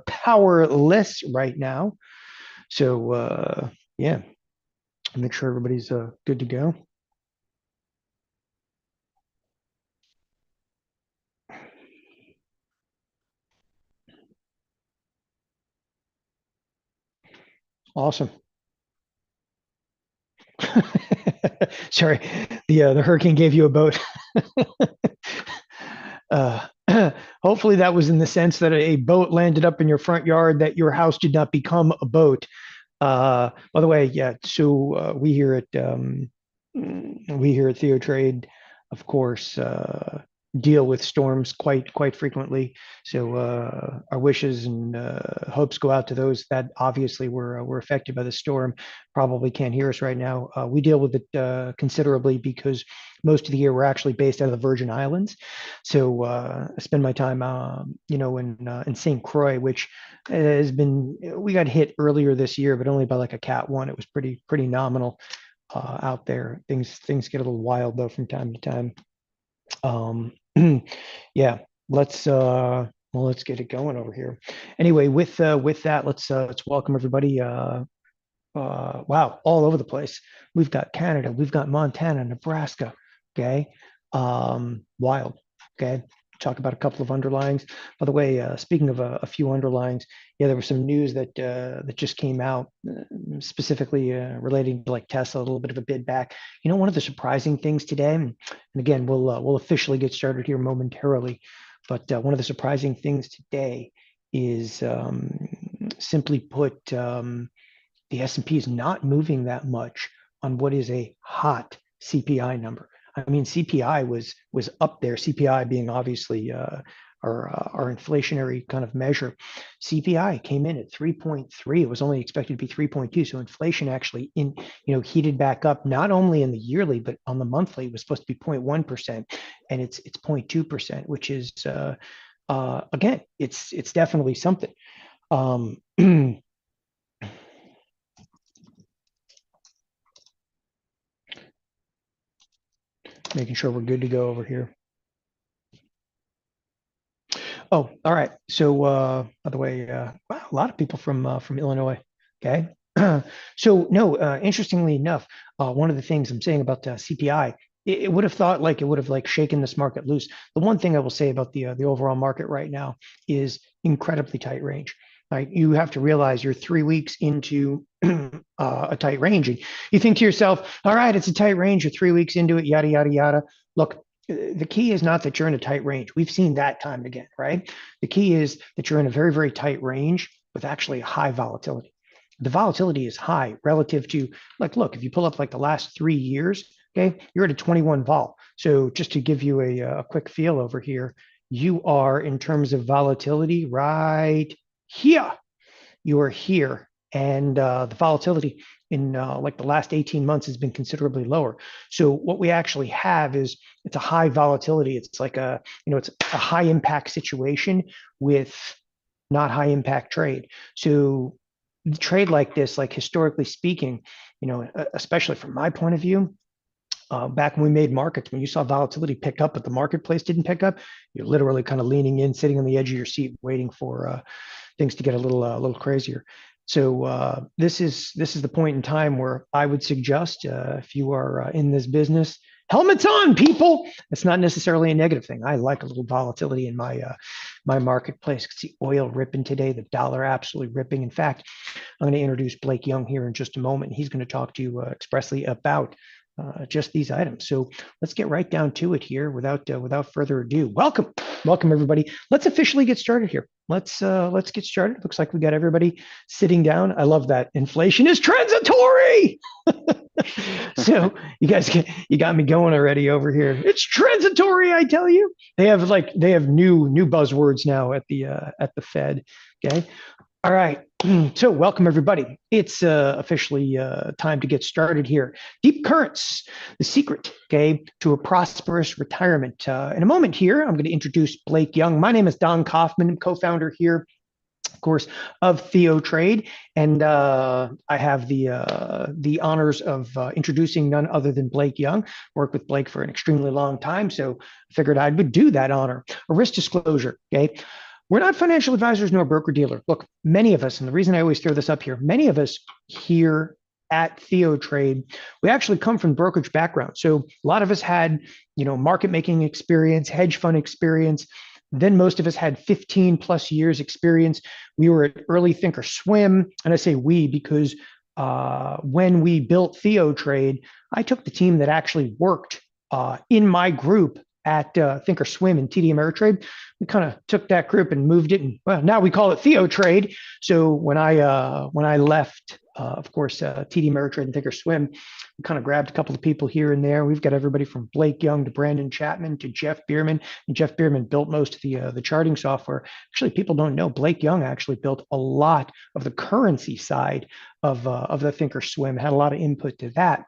powerless right now. So yeah, make sure everybody's good to go. Awesome. Sorry, the hurricane gave you a boat. uh, Hopefully that was in the sense that a boat landed up in your front yard, that your house did not become a boat. By the way, yeah. So we here at TheoTrade, of course, deal with storms quite frequently. So our wishes and hopes go out to those that obviously were affected by the storm. Probably can't hear us right now. We deal with it considerably because most of the year we're actually based out of the Virgin Islands. So I spend my time, in St. Croix, which has been. We got hit earlier this year, but only by like a Cat 1. It was pretty nominal out there. Things get a little wild though from time to time. Um, yeah, let's get it going over here. Anyway, with that, let's welcome everybody. Wow, all over the place. We've got Canada, we've got Montana, Nebraska. Okay, wild. Okay, talk about a couple of underlyings. By the way, speaking of a few underlyings, yeah, there was some news that just came out, specifically relating to like Tesla, a little bit of a bid back. One of the surprising things today, and again, we'll officially get started here momentarily, but one of the surprising things today is, simply put, the S&P is not moving that much on what is a hot CPI number. I mean, CPI was up there. CPI being obviously our inflationary kind of measure. CPI came in at 3.3. It was only expected to be 3.2. So inflation actually heated back up, not only in the yearly but on the monthly. It was supposed to be 0.1%, and it's 0.2%, which is again, it's definitely something. Making sure we're good to go over here. Oh, all right. So, by the way, wow, a lot of people from Illinois. Okay. So, no, interestingly enough, one of the things I'm saying about CPI, it would have thought like it would have like shaken this market loose. The one thing I will say about the overall market right now is incredibly tight range. Right, you have to realize you're 3 weeks into a tight range, and you think to yourself, "All right, it's a tight range. You're 3 weeks into it, yada yada yada." Look, the key is not that you're in a tight range. We've seen that time and again, right? The key is that you're in a very tight range with actually high volatility. The volatility is high relative to, like, look, if you pull up like the last 3 years, okay, you're at a 21 vol. So just to give you a quick feel over here, you are in terms of volatility right here. You are here, and the volatility in like the last 18 months has been considerably lower. So what we actually have is it's a high volatility. It's like it's a high impact situation with not high impact trade. So trade like this, like historically speaking, especially from my point of view, back when we made markets, when you saw volatility pick up, but the marketplace didn't pick up, you're literally kind of leaning in, sitting on the edge of your seat, waiting for things to get a little crazier. So this is the point in time where I would suggest, if you are in this business, helmets on, people. It's not necessarily a negative thing. I like a little volatility in my marketplace. See oil ripping today, the dollar absolutely ripping. In fact, I'm going to introduce Blake Young here in just a moment. He's going to talk to you expressly about just these items. So let's get right down to it here without further ado. Welcome everybody. Let's officially get started here. Let's get started. Looks like we got everybody sitting down. I love that. Inflation is transitory. So you got me going already over here. It's transitory, I tell you. They have new buzzwords now at the Fed. Okay. All right. So, welcome everybody. It's officially time to get started here. Deep Currents, the secret, okay, to a prosperous retirement. In a moment here, I'm going to introduce Blake Young. My name is Don Kaufman, co-founder here, of course, of TheoTrade, and I have the honors of introducing none other than Blake Young. Worked with Blake for an extremely long time, so I figured I would do that honor. A risk disclosure, okay. We're not financial advisors nor broker dealer. Look, many of us, and the reason I always throw this up here, many of us here at ThioTrade, we actually come from brokerage background. So a lot of us had, market making experience, hedge fund experience. Then most of us had 15 plus years experience. We were at early Thinkorswim, and I say we because when we built ThioTrade, I took the team that actually worked in my group at Thinkorswim and TD Ameritrade. We kind of took that group and moved it, and well, now we call it ThioTrade. So when I left, of course, TD Ameritrade and Thinkorswim, we kind of grabbed a couple of people here and there. We've got everybody from Blake Young to Brandon Chapman to Jeff Bierman, and Jeff Bierman built most of the charting software. Actually, people don't know Blake Young actually built a lot of the currency side of the Thinkorswim, had a lot of input to that.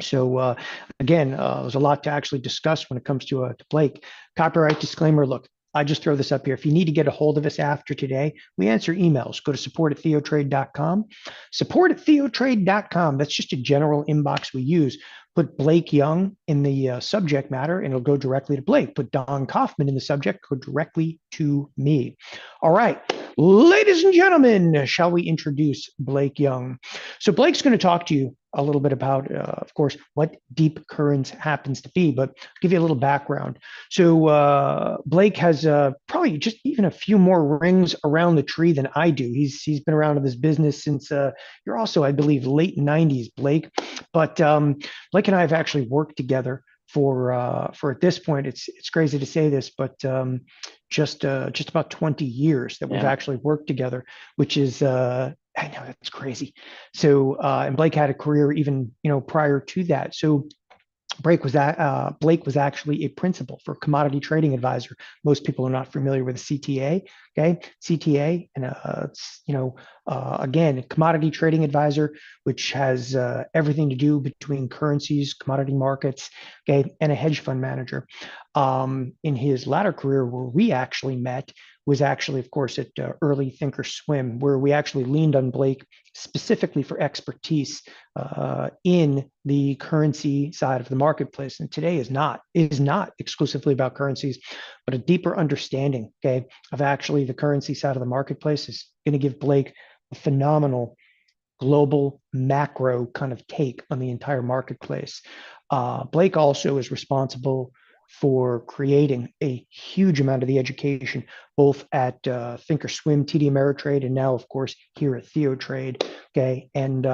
So again, there's a lot to actually discuss when it comes to Blake. Copyright disclaimer. Look, I just throw this up here. If you need to get a hold of us after today, we answer emails. Go to support@theotrade.com. Support@theotrade.com. That's just a general inbox we use. Put Blake Young in the subject matter, and it'll go directly to Blake. Put Don Kaufman in the subject, go directly to me. All right, ladies and gentlemen, shall we introduce Blake Young? So Blake's going to talk to you a little bit about, of course, what Deep Currents happens to be, but I'll give you a little background. So Blake has probably just even a few more rings around the tree than I do. He's been around in this business since you're also, I believe, late 90s, Blake. But Blake and I have actually worked together for at this point, it's crazy to say this, but just about 20 years that we've actually worked together, which is I know that's crazy. So and Blake had a career even prior to that. So Blake was actually a principal for Commodity Trading Advisor. Most people are not familiar with CTA. Okay, CTA, and again, Commodity Trading Advisor, which has everything to do between currencies, commodity markets, okay, and a hedge fund manager. In his latter career, where we actually met, was actually, of course, at early Thinkorswim, where we actually leaned on Blake specifically for expertise in the currency side of the marketplace. And today is not exclusively about currencies, but a deeper understanding, okay, of actually the currency side of the marketplace is going to give Blake a phenomenal global macro kind of take on the entire marketplace. Blake also is responsible for creating a huge amount of the education, both at Thinkorswim, TD Ameritrade, and now, of course, here at ThioTrade. Okay, and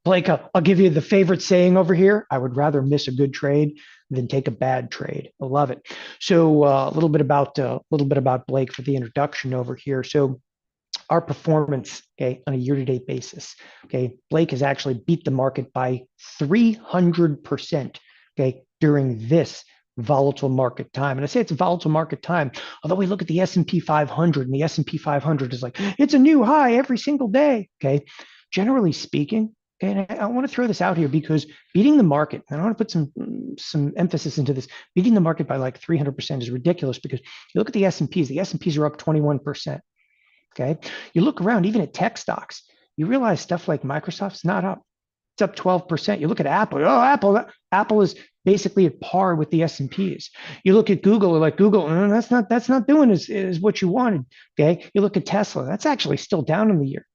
Blake, I'll give you the favorite saying over here: "I would rather miss a good trade than take a bad trade." I love it. So a little bit about Blake for the introduction over here. So our performance, okay, on a year-to-date basis, okay, Blake has actually beat the market by 300%, okay, during this volatile market time. And I say it's a volatile market time, although we look at the S&P 500, and the S&P 500 is like, it's a new high every single day, okay? Generally speaking, and I want to throw this out here because beating the market, and I want to put some emphasis into this, beating the market by like 300% is ridiculous, because you look at the S&Ps are up 21%, okay? You look around, even at tech stocks, you realize stuff like Microsoft's not up. It's up 12%. You look at Apple. Oh, Apple is basically at par with the S&Ps. You look at Google, like Google, that's not doing as what you wanted. Okay. You look at Tesla, that's actually still down in the year.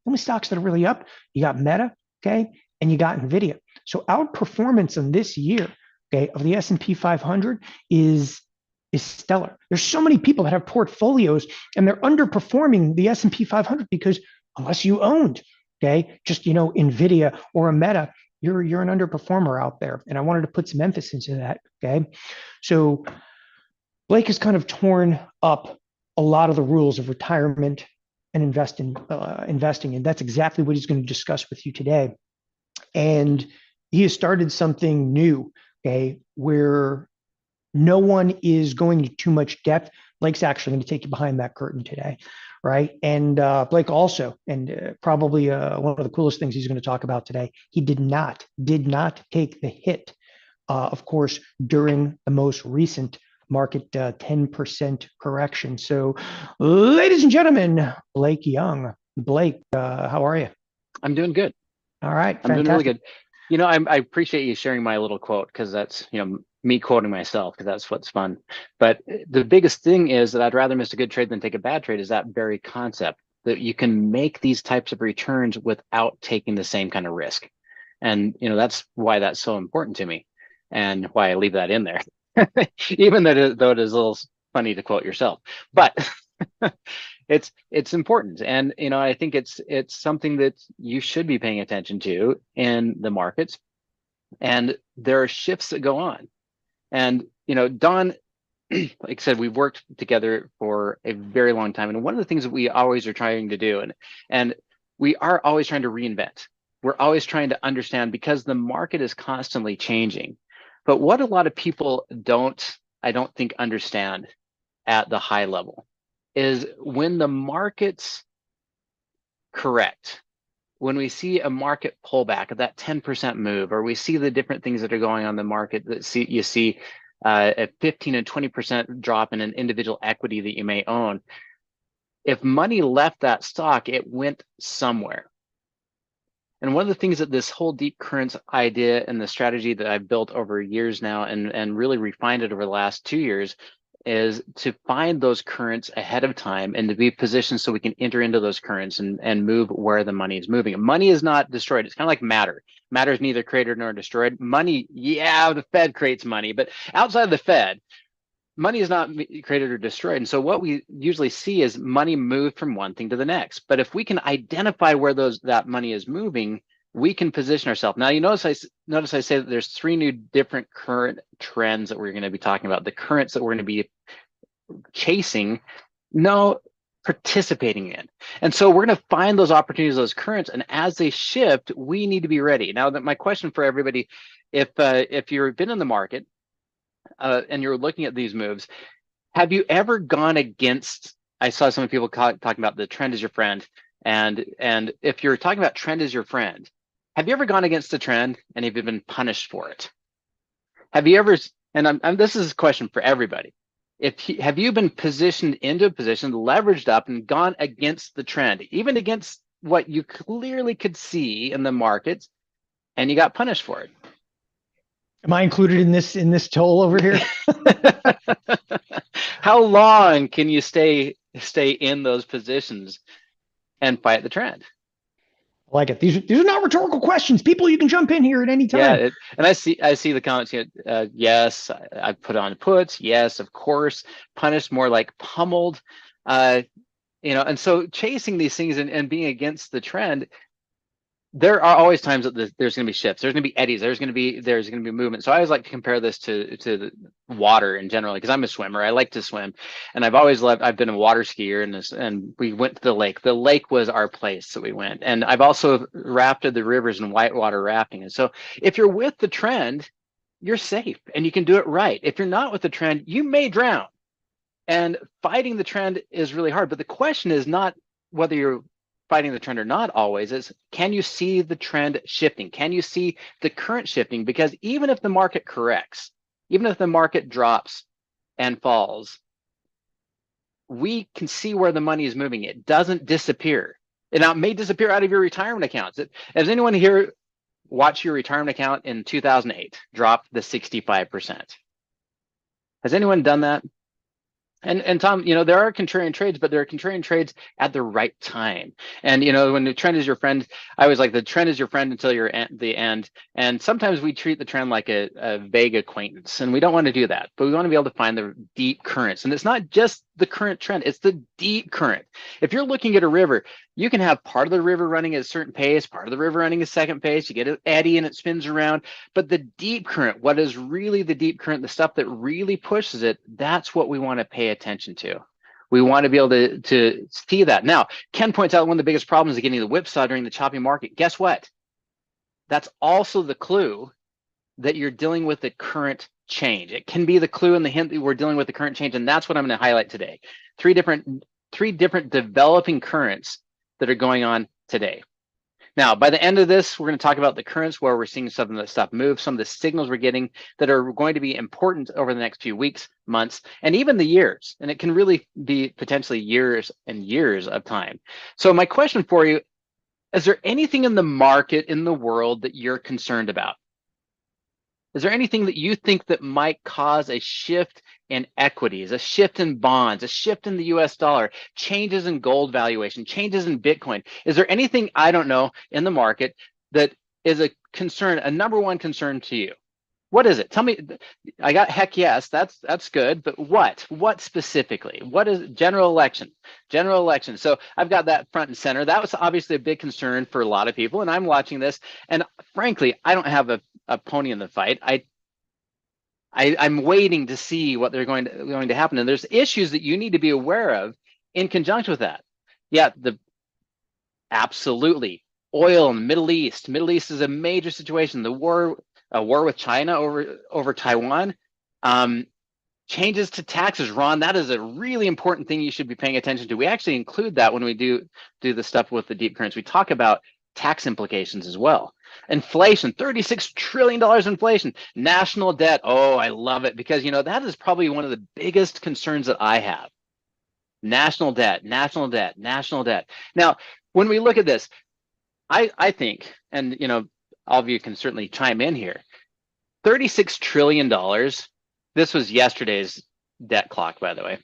The only stocks that are really up, you got Meta, okay, and you got Nvidia. So outperformance on this year, okay, of the S&P 500 is stellar. There's so many people that have portfolios and they're underperforming the S&P 500 because unless you owned, okay, just Nvidia or a Meta, you're an underperformer out there. And I wanted to put some emphasis into that. Okay. So Blake has kind of torn up a lot of the rules of retirement and investing. And that's exactly what he's going to discuss with you today. And he has started something new, okay, where no one is going into too much depth. Blake's actually going to take you behind that curtain today, right? And Blake also, and probably one of the coolest things he's going to talk about today, he did not take the hit, of course, during the most recent market 10% correction. So, ladies and gentlemen, Blake Young. Blake, how are you? I'm doing good. All right, I'm doing really good. I appreciate you sharing my little quote, because that's, me quoting myself because that's what's fun. But the biggest thing is that I'd rather miss a good trade than take a bad trade is that very concept that you can make these types of returns without taking the same kind of risk. And that's why that's so important to me and why I leave that in there. Even though it is a little funny to quote yourself. But it's important. And I think it's something that you should be paying attention to in the markets. And there are shifts that go on. And Don, like I said, we've worked together for a very long time. And one of the things that we always are trying to do, and we are always trying to reinvent. We're always trying to understand because the market is constantly changing. But what a lot of people I don't think understand at the high level is when the market's correct, when we see a market pullback, that 10% move, or we see the different things that are going on in the market, you see a 15 and 20% drop in an individual equity that you may own. If money left that stock, it went somewhere. And one of the things that this whole deep currents idea and the strategy that I've built over years now and really refined it over the last 2 years is to find those currents ahead of time and to be positioned so we can enter into those currents and move where the money is moving. Money is not destroyed. It's kind of like matter. Matter is neither created nor destroyed. Money, yeah, the Fed creates money, but outside of the Fed, money is not created or destroyed. And so what we usually see is money move from one thing to the next. But if we can identify where that money is moving, we can position ourselves. Now, you notice I say that there's 3 new different current trends that we're going to be talking about. The currents that we're going to be chasing, no, participating in. And so we're going to find those opportunities, those currents, and as they shift, we need to be ready. Now, that my question for everybody, if you've been in the market and you're looking at these moves, have you ever gone against? I saw some people talking about the trend is your friend, and if you're talking about trend is your friend, have you ever gone against the trend and have you been punished for it? Have you ever? And this is a question for everybody. Have you been positioned into a position, leveraged up, and gone against the trend, even against what you clearly could see in the markets, and you got punished for it? Am I included in this toll over here? How long can you stay in those positions and fight the trend? I like it. These are not rhetorical questions. People, you can jump in here at any time. Yeah, and I see the comments here. Yes, I put on puts. Yes, of course. Punished, more like pummeled. And so chasing these things and being against the trend, there are always times that there's going to be shifts. There's going to be eddies. There's going to be movement. So I always like to compare this to the water in general because I'm a swimmer. I like to swim, and I've been a water skier, and we went to the lake. The lake was our place that we went, and I've also rafted the rivers and whitewater rafting. And so if you're with the trend, you're safe and you can do it right. If you're not with the trend, you may drown. And fighting the trend is really hard. But the question is not whether you're fighting the trend or not always, is can you see the trend shifting? Can you see the current shifting? Because even if the market corrects, even if the market drops and falls, we can see where the money is moving. It doesn't disappear. And now it may disappear out of your retirement accounts. Has anyone here watched your retirement account in 2008 drop the 65%? Has anyone done that? And Tom, there are contrarian trades, but there are contrarian trades at the right time. And when the trend is your friend, I always like the trend is your friend until you're at the end. And sometimes we treat the trend like a vague acquaintance, and we don't want to do that. But we want to be able to find the deep currents. And it's not just the current trend; it's the deep current. If you're looking at a river, you can have part of the river running at a certain pace, part of the river running a second pace. You get an eddy and it spins around. But the deep current, what is really the deep current, the stuff that really pushes it, that's what we want to pay attention to. We want to be able to see that. Now, Ken points out one of the biggest problems of getting the whipsaw during the choppy market. Guess what? That's also the clue that you're dealing with the current change. It can be the clue and the hint that we're dealing with the current change. And that's what I'm going to highlight today. Three different developing currents that are going on today. Now, by the end of this, we're going to talk about the currents where we're seeing some of the stuff move, some of the signals we're getting that are going to be important over the next few weeks, months, and even the years. And it can really be potentially years and years of time. So my question for you, is there anything in the market, in the world that you're concerned about? Is there anything that you think that might cause a shift in equities, a shift in bonds, a shift in the US dollar, changes in gold valuation, changes in Bitcoin? Is there anything, I don't know, in the market that is a concern, a number one concern to you? What is it? Tell me. I got heck yes, that's good, but what specifically? What is general election? General election. So I've got that front and center. That was obviously a big concern for a lot of people, and I'm watching this, and frankly, I don't have a pony in the fight. I'm waiting to see what they're going to happen, and there's issues that you need to be aware of in conjunction with that. Yeah, absolutely. Oil in the Middle East. Middle East is a major situation. The war with China over Taiwan. Changes to taxes, Ron. That is a really important thing you should be paying attention to. We actually include that when we do the stuff with the deep currents. We talk about tax implications as well. Inflation, $36 trillion inflation. National debt. Oh, I love it, because that is probably one of the biggest concerns that I have. National debt, national debt, national debt. Now, when we look at this, I think, and all of you can certainly chime in here, $36 trillion. This was yesterday's debt clock, by the way.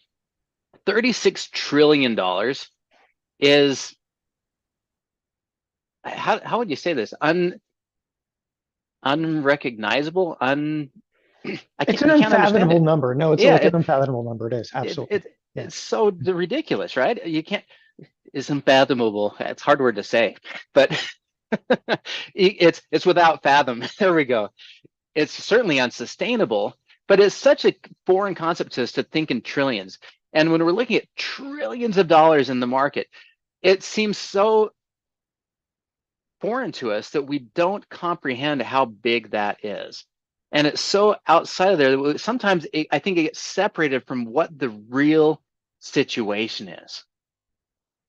$36 trillion is, how would you say this? Unrecognizable, It's an unfathomable number. No, it's like an unfathomable number. It is absolutely. It's so ridiculous, right? You can't. It's unfathomable. It's a hard word to say, but it's without fathom. There we go. It's certainly unsustainable, but it's such a foreign concept to us to think in trillions. And when we're looking at trillions of dollars in the market, it seems so foreign to us that we don't comprehend how big that is. And it's so outside of there that sometimes I think it gets separated from what the real situation is.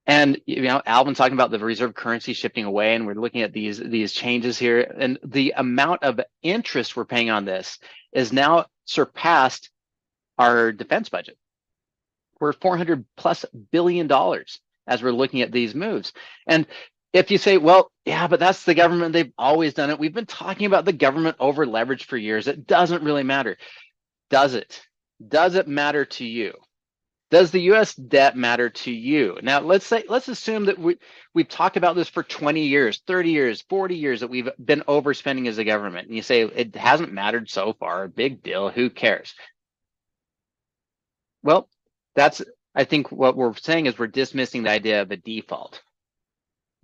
And Alvin's talking about the reserve currency shifting away, and we're looking at these changes here, and the amount of interest we're paying on this is now surpassed our defense budget. We're $400+ billion as we're looking at these moves. And if you say, well, yeah, but that's the government, they've always done it. We've been talking about the government over leveraged for years. It doesn't really matter. Does it? Does it matter to you? Does the US debt matter to you? Now, let's assume that we've talked about this for 20 years, 30 years, 40 years, that we've been overspending as a government. And you say it hasn't mattered so far, big deal, who cares? Well, I think what we're saying is we're dismissing the idea of a default.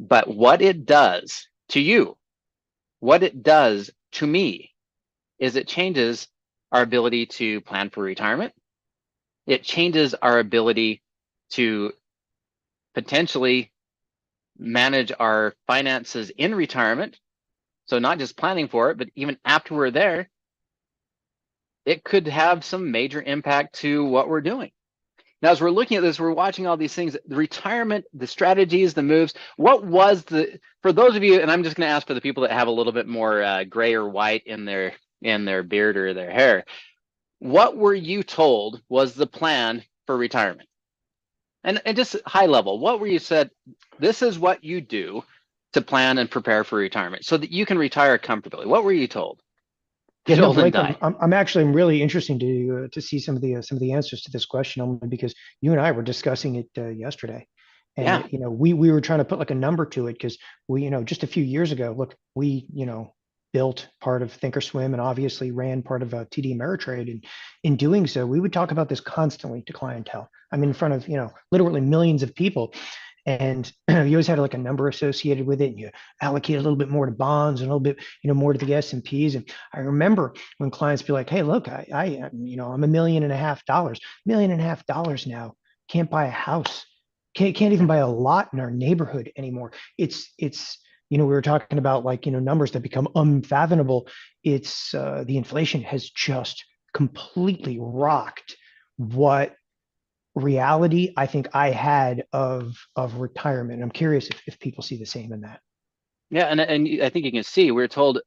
But what it does to you, what it does to me, is it changes our ability to plan for retirement. It changes our ability to potentially manage our finances in retirement. So not just planning for it, but even after we're there, it could have some major impact to what we're doing. Now, as we're looking at this, we're watching all these things, the retirement, the strategies, the moves. What was for those of you, and I'm just going to ask for the people that have a little bit more gray or white in their beard or their hair, what were you told was the plan for retirement? And just high level, what were you said, this is what you do to plan and prepare for retirement so that you can retire comfortably? What were you told? Yeah, no, Blake, I'm really interested to see some of the answers to this question, because you and I were discussing it yesterday, and yeah. we were trying to put like a number to it, because we just a few years ago, look, we built part of Thinkorswim and obviously ran part of TD Ameritrade, and in doing so, we would talk about this constantly to clientele. I'm in front of literally millions of people. And you always had like a number associated with it, and you allocate a little bit more to bonds and a little bit, more to the S&Ps. And I remember when clients be like, "Hey, look, I'm $1.5 million, $1.5 million now, can't buy a house, can't even buy a lot in our neighborhood anymore." It's we were talking about like numbers that become unfathomable. It's the inflation has just completely rocked what reality I think I had of retirement. I'm curious if people see the same in that. Yeah, and I think you can see we were told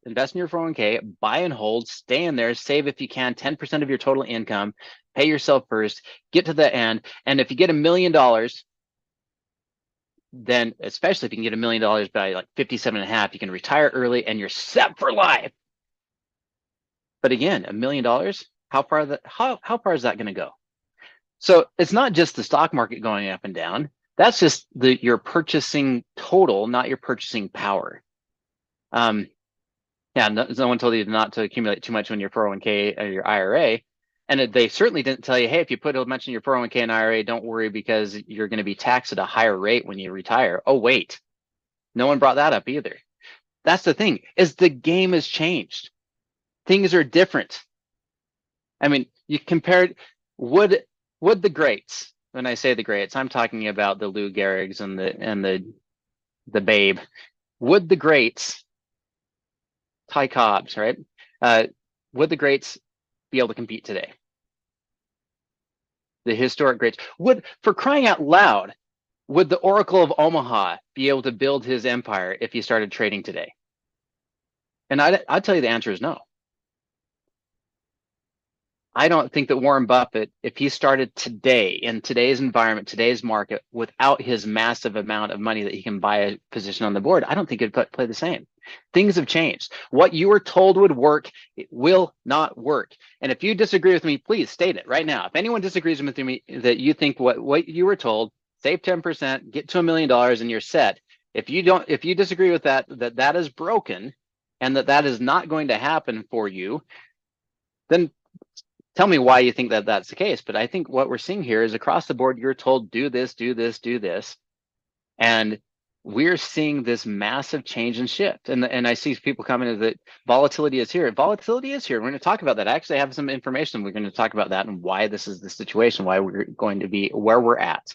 invest in your 401k, buy and hold, stay in there, save if you can 10% of your total income, pay yourself first, get to the end, and if you get $1 million, then especially if you can get $1 million by like 57.5, you can retire early and you're set for life. But again, $1 million, how far is that going to go? So it's not just the stock market going up and down. That's just your purchasing total, not your purchasing power. Yeah, no one told you not to accumulate too much on your 401k or your IRA. And they certainly didn't tell you, hey, if you put a bunch in your 401k and IRA, don't worry because you're going to be taxed at a higher rate when you retire. Oh, wait, no one brought that up either. That's the thing, is the game has changed. Things are different. I mean, you compared, would the greats, when I say the greats, I'm talking about the Lou Gehrig's and the Babe, would the greats, Ty Cobbs, right? Would the greats be able to compete today? The historic greats would, for crying out loud, would the Oracle of Omaha be able to build his empire if he started trading today? And I'd tell you the answer is no. I don't think that Warren Buffett, if he started today in today's environment, today's market, without his massive amount of money that he can buy a position on the board, I don't think it'd play the same. Things have changed. What you were told would work, it will not work. And if you disagree with me, please state it right now. If anyone disagrees with me that you think what you were told, save 10%, get to $1 million and you're set. If you disagree with that is broken and that is not going to happen for you, then tell me why you think that that's the case. But I think what we're seeing here is across the board, you're told do this, do this, do this. And we're seeing this massive change and shift. And I see people commenting that volatility is here. Volatility is here. We're going to talk about that. I actually have some information. We're going to talk about that and why this is the situation, why we're going to be where we're at.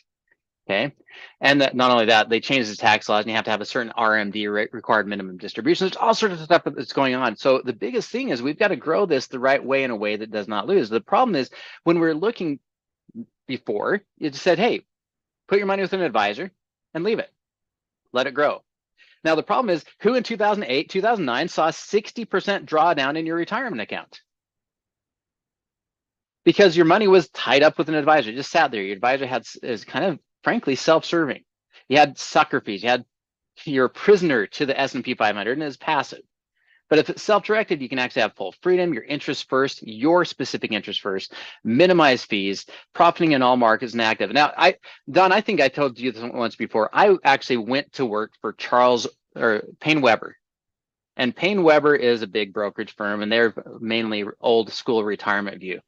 Okay. And that not only that, they changed the tax laws and you have to have a certain RMD, required minimum distribution. There's all sorts of stuff that's going on. So the biggest thing is we've got to grow this the right way in a way that does not lose. The problem is when we're looking before, it said, hey, put your money with an advisor and leave it. Let it grow. Now, the problem is who in 2008, 2009 saw 60% drawdown in your retirement account? Because your money was tied up with an advisor. It just sat there. Your advisor is kind of, frankly, self-serving. You had sucker fees. You're a prisoner to the S&P 500 and it's passive. But if it's self-directed, you can actually have full freedom, your interest first, your specific interest first, minimize fees, profiting in all markets and active. Now, Don, I think I told you this once before. I actually went to work for Paine Webber. And Paine Webber is a big brokerage firm, and they're mainly old school retirement view.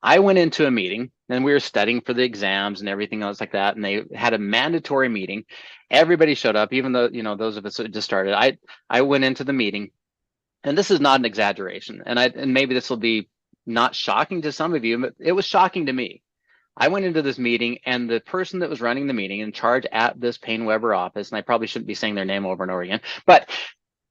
I went into a meeting and we were studying for the exams and everything else like that. And they had a mandatory meeting. Everybody showed up, even though, those of us that just started. I went into the meeting, and this is not an exaggeration. And maybe this will be not shocking to some of you, but it was shocking to me. I went into this meeting and the person that was running the meeting in charge at this Paine Webber office, and I probably shouldn't be saying their name over and over again, but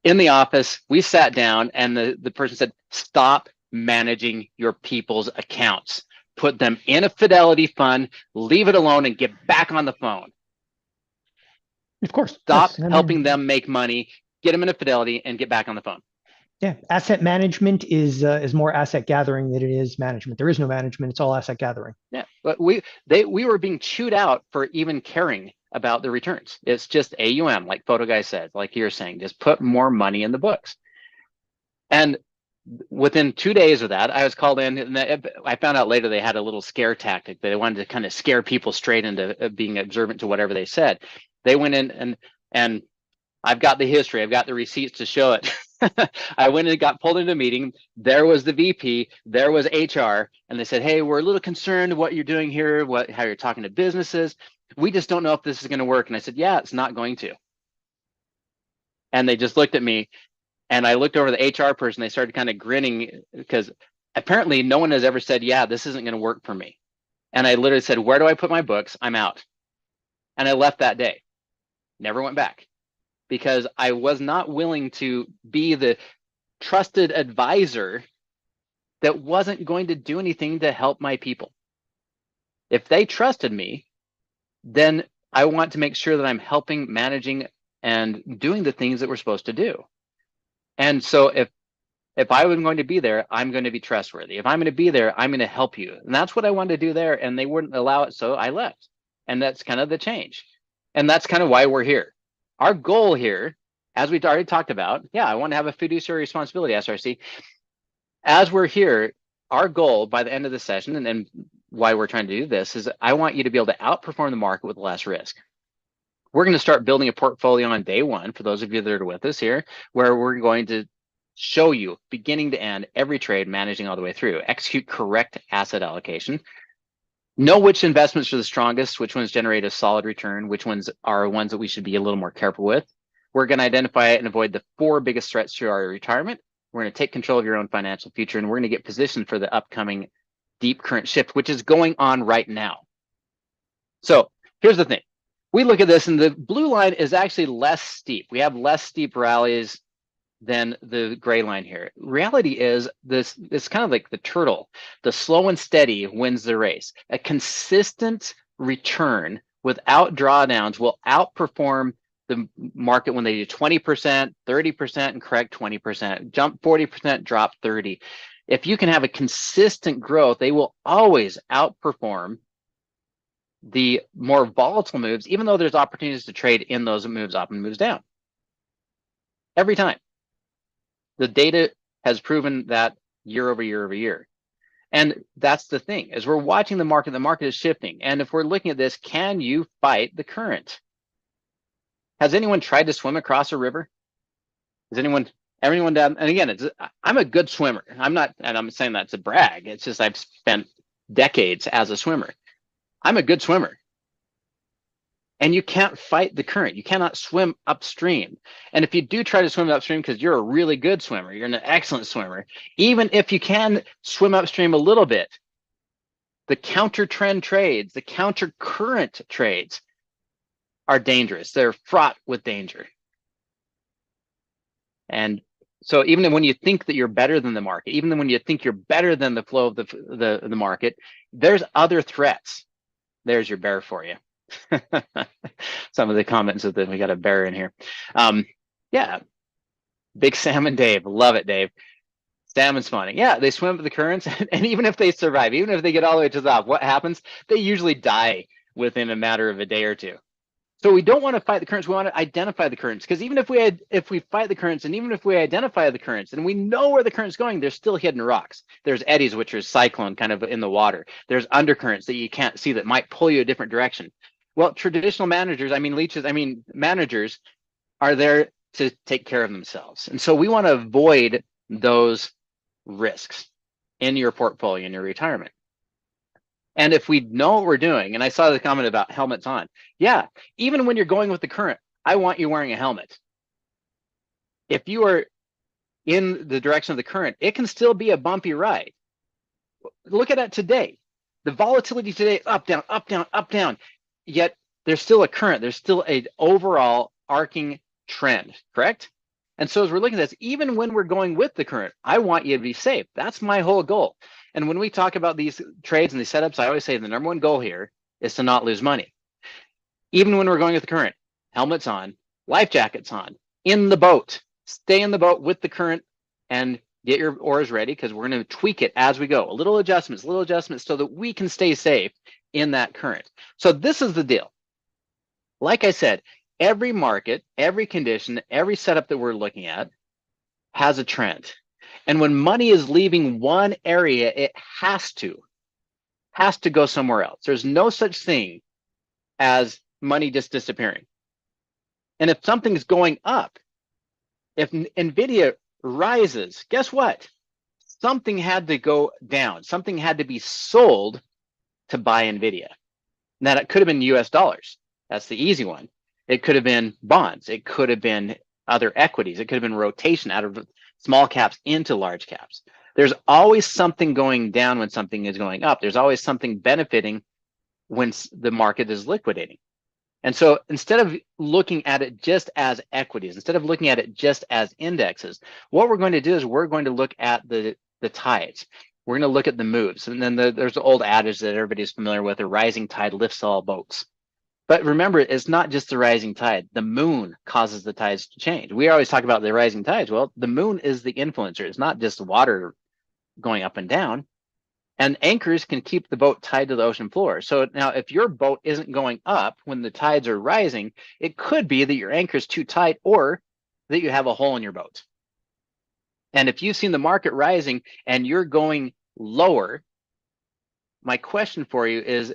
in the office, we sat down and the person said, stop managing your people's accounts. Put them in a Fidelity fund, leave it alone, and get back on the phone. Of course. Stop helping them make money, get them in a Fidelity, and get back on the phone. Yeah, asset management is more asset gathering than it is management. There is no management; it's all asset gathering. Yeah, but we were being chewed out for even caring about the returns. It's just AUM, like Photo Guy said, like you're saying, just put more money in the books. And within 2 days of that, I was called in, and I found out later they had a little scare tactic. They wanted to kind of scare people straight into being observant to whatever they said. They went in and I've got the history. I've got the receipts to show it. I went and got pulled into a meeting. There was the VP, there was HR, and they said, hey, we're a little concerned what you're doing here, how you're talking to businesses. We just don't know if this is going to work. And I said, yeah, it's not going to. And they just looked at me, and I looked over the HR person. They started kind of grinning because apparently no one has ever said, yeah, this isn't going to work for me. And I literally said, where do I put my books? I'm out. And I left that day. Never went back. Because I was not willing to be the trusted advisor that wasn't going to do anything to help my people. If they trusted me, then I want to make sure that I'm helping, managing, and doing the things that we're supposed to do. And so if I was going to be there, I'm going to be trustworthy. If I'm going to be there, I'm going to help you. And that's what I wanted to do there, and they wouldn't allow it, so I left. And that's kind of the change. And that's kind of why we're here. Our goal here, as we already talked about, yeah, I want to have a fiduciary responsibility, SRC. as we're here, our goal by the end of the session, and why we're trying to do this, is I want you to be able to outperform the market with less risk. We're going to start building a portfolio on day one, for those of you that are with us here, where we're going to show you beginning to end every trade, managing all the way through, execute correct asset allocation, know which investments are the strongest, which ones generate a solid return, which ones are ones that we should be a little more careful with. We're going to identify and avoid the 4 biggest threats to our retirement. We're going to take control of your own financial future, and we're going to get positioned for the upcoming deep current shift, which is going on right now. So here's the thing. We look at this, and the blue line is actually less steep. We have less steep rallies than the gray line here. Reality is this, it's kind of like the turtle. The slow and steady wins the race. A consistent return without drawdowns will outperform the market when they do 20%, 30%, and correct 20%, jump 40%, drop 30. If you can have a consistent growth, they will always outperform the more volatile moves, even though there's opportunities to trade in those moves up and moves down. Every time. The data has proven that year over year over year. And that's the thing, as we're watching the market is shifting. And if we're looking at this, can you fight the current? Has anyone tried to swim across a river? Has everyone down? And again, I'm a good swimmer. I'm not, and I'm saying that to brag. It's just I've spent decades as a swimmer. I'm a good swimmer. And you can't fight the current. You cannot swim upstream. And if you do try to swim upstream because you're a really good swimmer, you're an excellent swimmer, even if you can swim upstream a little bit, the counter trend trades, the counter current trades are dangerous. They're fraught with danger. And so even when you think that you're better than the market, even when you think you're better than the flow of the market, there's other threats. There's your bear for you. Some of the comments that we got a bear in here. Yeah, Big Sam and Dave, love it, Dave. Salmon spawning, yeah, they swim with the currents, and even if they survive, even if they get all the way to the top, what happens? They usually die within a matter of a day or two. So we don't want to fight the currents. We want to identify the currents, because even if we fight the currents, and even if we identify the currents, and we know where the current's going, there's still hidden rocks. There's eddies, which are cyclone kind of in the water. There's undercurrents that you can't see that might pull you a different direction. Well, traditional managers, managers are there to take care of themselves. And so we want to avoid those risks in your portfolio, in your retirement. And if we know what we're doing, and I saw the comment about helmets on. Yeah, even when you're going with the current, I want you wearing a helmet. If you are in the direction of the current, it can still be a bumpy ride. Look at it today. The volatility today, up, down, up, down, up, down. Yet there's still a current, there's still an overall arcing trend, correct? And so as we're looking at this, even when we're going with the current, I want you to be safe. That's my whole goal. And when we talk about these trades and these setups, I always say the number one goal here is to not lose money. Even when we're going with the current, helmets on, life jackets on, in the boat, stay in the boat with the current and get your oars ready, because we're going to tweak it as we go. Little adjustments so that we can stay safe in that current. So this is the deal. Like I said, every market, every condition, every setup that we're looking at has a trend. And when money is leaving one area, it has to go somewhere else. There's no such thing as money just disappearing. And if something's going up, if NVIDIA rises, guess what? Something had to go down. Something had to be sold to buy NVIDIA. Now, it could have been US dollars. That's the easy one. It could have been bonds. It could have been other equities. It could have been rotation out of small caps into large caps. There's always something going down when something is going up. There's always something benefiting when the market is liquidating. And so instead of looking at it just as equities, instead of looking at it just as indexes, what we're going to do is we're going to look at the tides. We're going to look at the moves. And then there's the old adage that everybody's familiar with, a rising tide lifts all boats. But remember, it's not just the rising tide. The moon causes the tides to change. We always talk about the rising tides. Well, the moon is the influencer. It's not just water going up and down. And anchors can keep the boat tied to the ocean floor. So now if your boat isn't going up when the tides are rising, it could be that your anchor is too tight or that you have a hole in your boat. And if you've seen the market rising and you're going lower, my question for you is,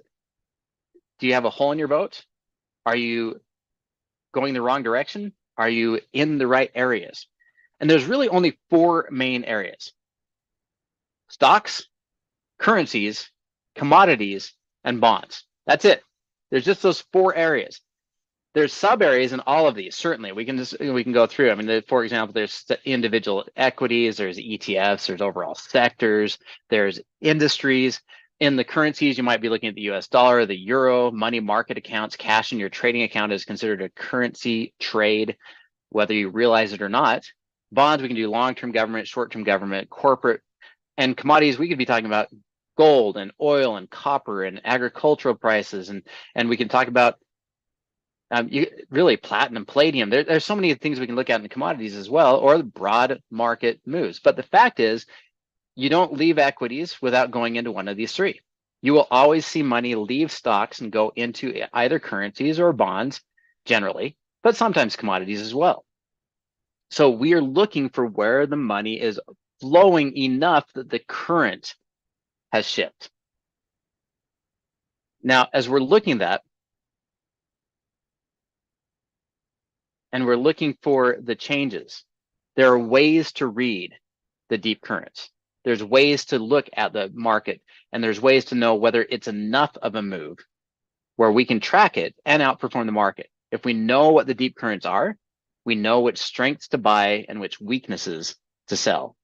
do you have a hole in your boat? Are you going the wrong direction? Are you in the right areas? And there's really only four main areas: stocks, currencies, commodities, and bonds. That's it. There's just those four areas. There's sub areas in all of these. Certainly, we can go through. I mean, for example, there's individual equities, there's ETFs, there's overall sectors, there's industries. In the currencies, you might be looking at the US dollar, the euro, money market accounts. Cash in your trading account is considered a currency trade, whether you realize it or not. Bonds, we can do long-term government, short-term government, corporate. And commodities, we could be talking about gold and oil and copper and agricultural prices, and we can talk about really platinum, palladium. There's so many things we can look at in commodities as well, or the broad market moves. But the fact is, you don't leave equities without going into one of these three. You will always see money leave stocks and go into either currencies or bonds generally, but sometimes commodities as well. So we are looking for where the money is flowing enough that the current has shifted. Now, as we're looking at that, and we're looking for the changes, there are ways to read the deep currents. There's ways to look at the market, and there's ways to know whether it's enough of a move where we can track it and outperform the market. If we know what the deep currents are, we know which strengths to buy and which weaknesses to sell.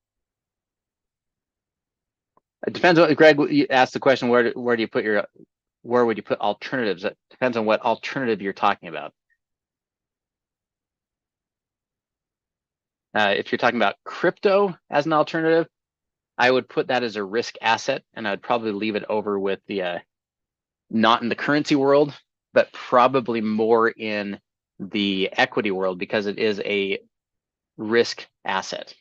It depends on, Greg, you asked the question, where would you put alternatives? It depends on what alternative you're talking about. If you're talking about crypto as an alternative, I would put that as a risk asset, and I'd probably leave it over with the not in the currency world, but probably more in the equity world, because it is a risk asset.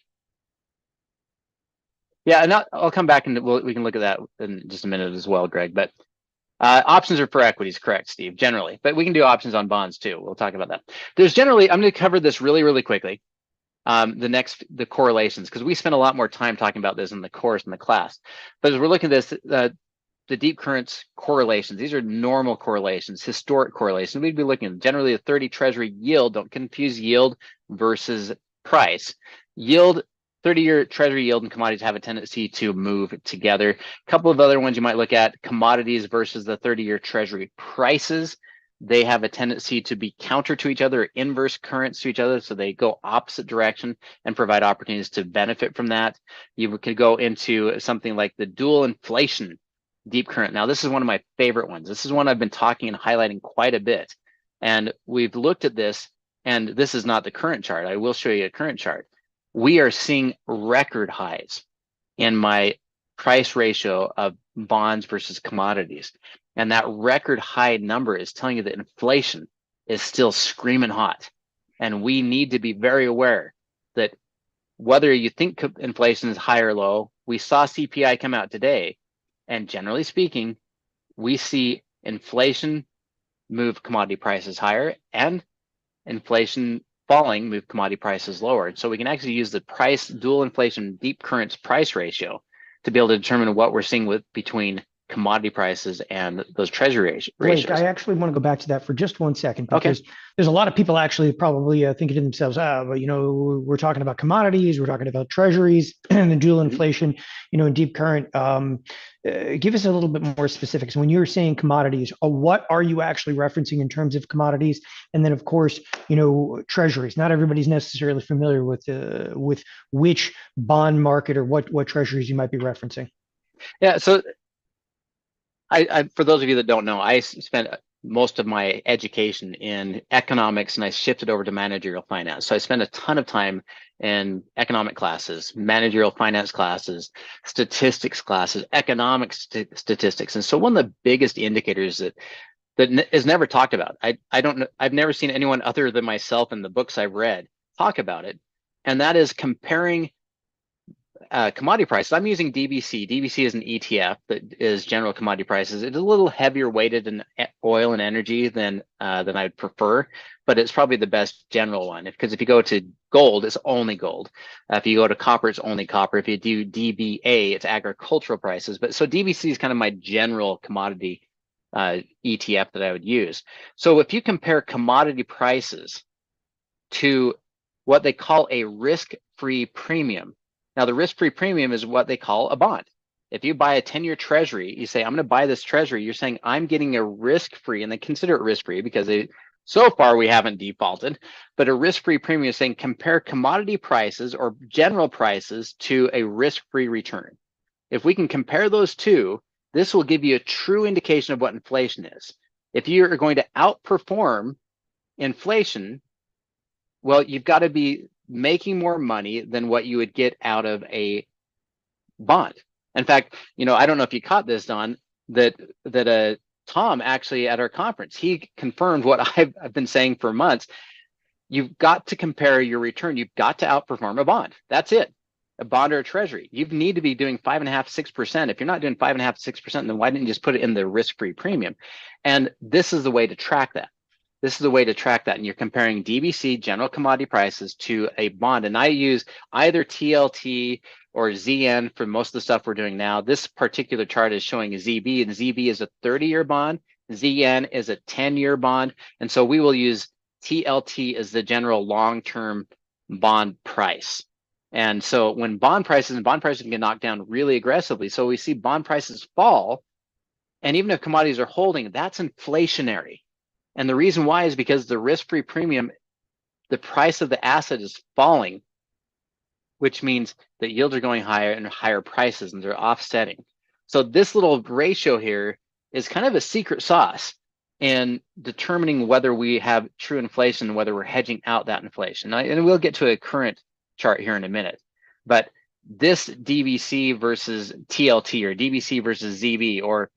Yeah, and I'll come back and we can look at that in just a minute as well, Greg. But options are for equities, correct, Steve, generally. But we can do options on bonds too. We'll talk about that. There's generally, I'm going to cover this really, really quickly. The correlations, because we spent a lot more time talking about this in the course in the class. But as we're looking at this, the deep currents correlations, these are normal correlations, historic correlations. We'd be looking at generally a 30 treasury yield. Don't confuse yield versus price. Yield, 30-year treasury yield and commodities have a tendency to move together. A couple of other ones you might look at: commodities versus the 30-year treasury prices. They have a tendency to be counter to each other, inverse currents to each other, so they go opposite direction and provide opportunities to benefit from that. You could go into something like the dual inflation deep current. Now, this is one of my favorite ones. This is one I've been talking and highlighting quite a bit. And we've looked at this, and this is not the current chart. I will show you a current chart. We are seeing record highs in my price ratio of bonds versus commodities. And that record high number is telling you that inflation is still screaming hot. And we need to be very aware that whether you think inflation is high or low, we saw CPI come out today. And generally speaking, we see inflation move commodity prices higher and inflation falling move commodity prices lower. So we can actually use the price dual inflation deep currents price ratio to be able to determine what we're seeing between commodity prices and those treasury ratios. Blake, I actually want to go back to that for just 1 second, because there's a lot of people actually probably thinking to themselves, but we're talking about commodities, we're talking about treasuries and the dual inflation, and deep current. Give us a little bit more specifics. When you're saying commodities, what are you actually referencing in terms of commodities? And then, of course, treasuries. Not everybody's necessarily familiar with which bond market or what treasuries you might be referencing. Yeah, so I for those of you that don't know, I spent most of my education in economics, and I shifted over to managerial finance. So I spent a ton of time in economic classes, managerial finance classes, statistics classes, economics statistics. And so one of the biggest indicators that is never talked about, I don't know, I've never seen anyone other than myself in the books I've read talk about it, and that is comparing commodity prices, I'm using DBC. DBC is an ETF that is general commodity prices. It's a little heavier weighted in oil and energy than I'd prefer, but it's probably the best general one. Because if you go to gold, it's only gold. If you go to copper, it's only copper. If you do DBA, it's agricultural prices. But so DBC is kind of my general commodity ETF that I would use. So if you compare commodity prices to what they call a risk-free premium. Now, the risk-free premium is what they call a bond. If you buy a 10-year treasury, you say, I'm going to buy this treasury, you're saying I'm getting a risk-free, and they consider it risk-free because so far we haven't defaulted, but a risk-free premium is saying compare commodity prices or general prices to a risk-free return. If we can compare those two, this will give you a true indication of what inflation is. If you're going to outperform inflation, well, you've got to be making more money than what you would get out of a bond. In fact, I don't know if you caught this, Don, that Tom actually at our conference, he confirmed what I've been saying for months. You've got to compare your return. You've got to outperform a bond. That's it. A bond or a treasury. You need to be doing 5.5%, 6%. If you're not doing 5.5%, 6%, then why didn't you just put it in the risk-free premium? And this is the way to track that. This is the way to track that. And you're comparing DBC, general commodity prices, to a bond. And I use either TLT or ZN for most of the stuff we're doing now. This particular chart is showing a ZB, and ZB is a 30-year bond. ZN is a 10-year bond. And so we will use TLT as the general long-term bond price. And so when bond prices can get knocked down really aggressively. So we see bond prices fall. And even if commodities are holding, that's inflationary. And the reason why is because the risk-free premium, the price of the asset is falling, which means that yields are going higher and higher prices, and they're offsetting. So this little ratio here is kind of a secret sauce in determining whether we have true inflation, whether we're hedging out that inflation. And we'll get to a current chart here in a minute. But this DBC versus TLT, or DBC versus ZB, or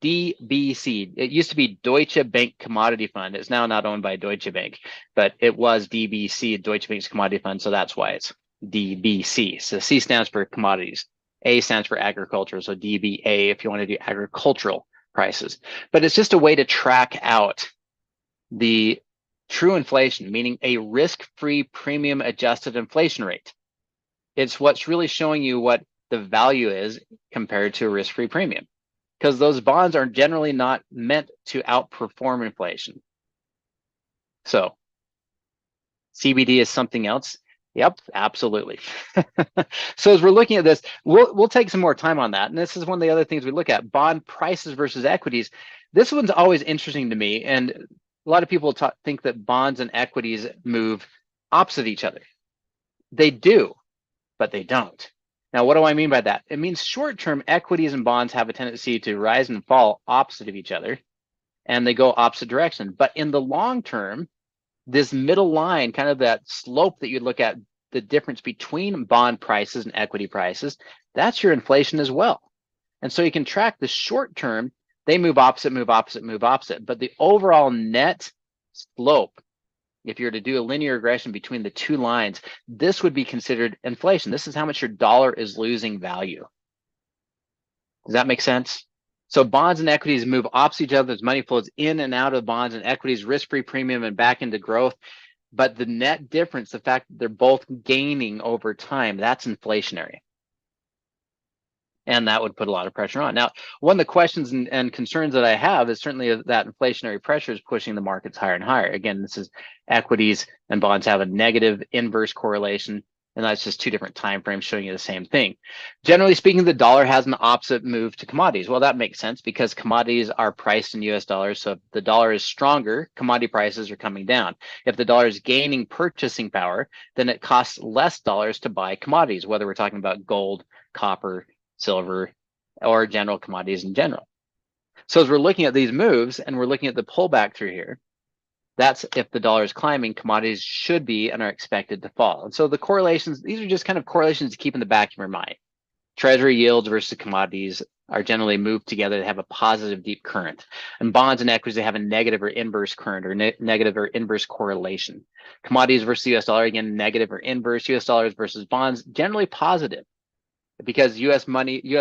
DBC. It used to be Deutsche Bank Commodity Fund. It's now not owned by Deutsche Bank, but it was DBC, Deutsche Bank's Commodity Fund. So that's why it's DBC. So C stands for commodities. A stands for agriculture. So DBA if you want to do agricultural prices. But it's just a way to track out the true inflation, meaning a risk-free premium adjusted inflation rate. It's what's really showing you what the value is compared to a risk-free premium, because those bonds are generally not meant to outperform inflation. So CBD is something else. Yep, absolutely. So as we're looking at this, we'll take some more time on that. And this is one of the other things we look at, bond prices versus equities. This one's always interesting to me. And a lot of people think that bonds and equities move opposite each other. They do, but they don't. Now, what do I mean by that? It means short-term equities and bonds have a tendency to rise and fall opposite of each other, and they go opposite direction. But in the long term, this middle line, kind of that slope that you look at, the difference between bond prices and equity prices, that's your inflation as well. And so you can track the short term, they move opposite, move opposite, move opposite. But the overall net slope, if you were to do a linear regression between the two lines, this would be considered inflation. This is how much your dollar is losing value. Does that make sense? So bonds and equities move opposite each other as money flows in and out of bonds and equities, risk-free premium and back into growth. But the net difference, the fact that they're both gaining over time, that's inflationary. And that would put a lot of pressure on. Now, one of the questions and concerns that I have is certainly that inflationary pressure is pushing the markets higher and higher. Again, this is equities and bonds have a negative inverse correlation, and that's just two different time frames showing you the same thing. Generally speaking, the dollar has an opposite move to commodities. Well, that makes sense because commodities are priced in US dollars. So if the dollar is stronger, commodity prices are coming down. If the dollar is gaining purchasing power, then it costs less dollars to buy commodities, whether we're talking about gold, copper, silver, or general commodities in general. So as we're looking at these moves and we're looking at the pullback through here, that's if the dollar is climbing, commodities should be and are expected to fall. And so the correlations, these are just kind of correlations to keep in the back of your mind. Treasury yields versus commodities are generally moved together. They have a positive deep current. And bonds and equities, they have a negative or inverse current, or negative or inverse correlation. Commodities versus US dollar, again, negative or inverse. US dollars versus bonds, generally positive, because US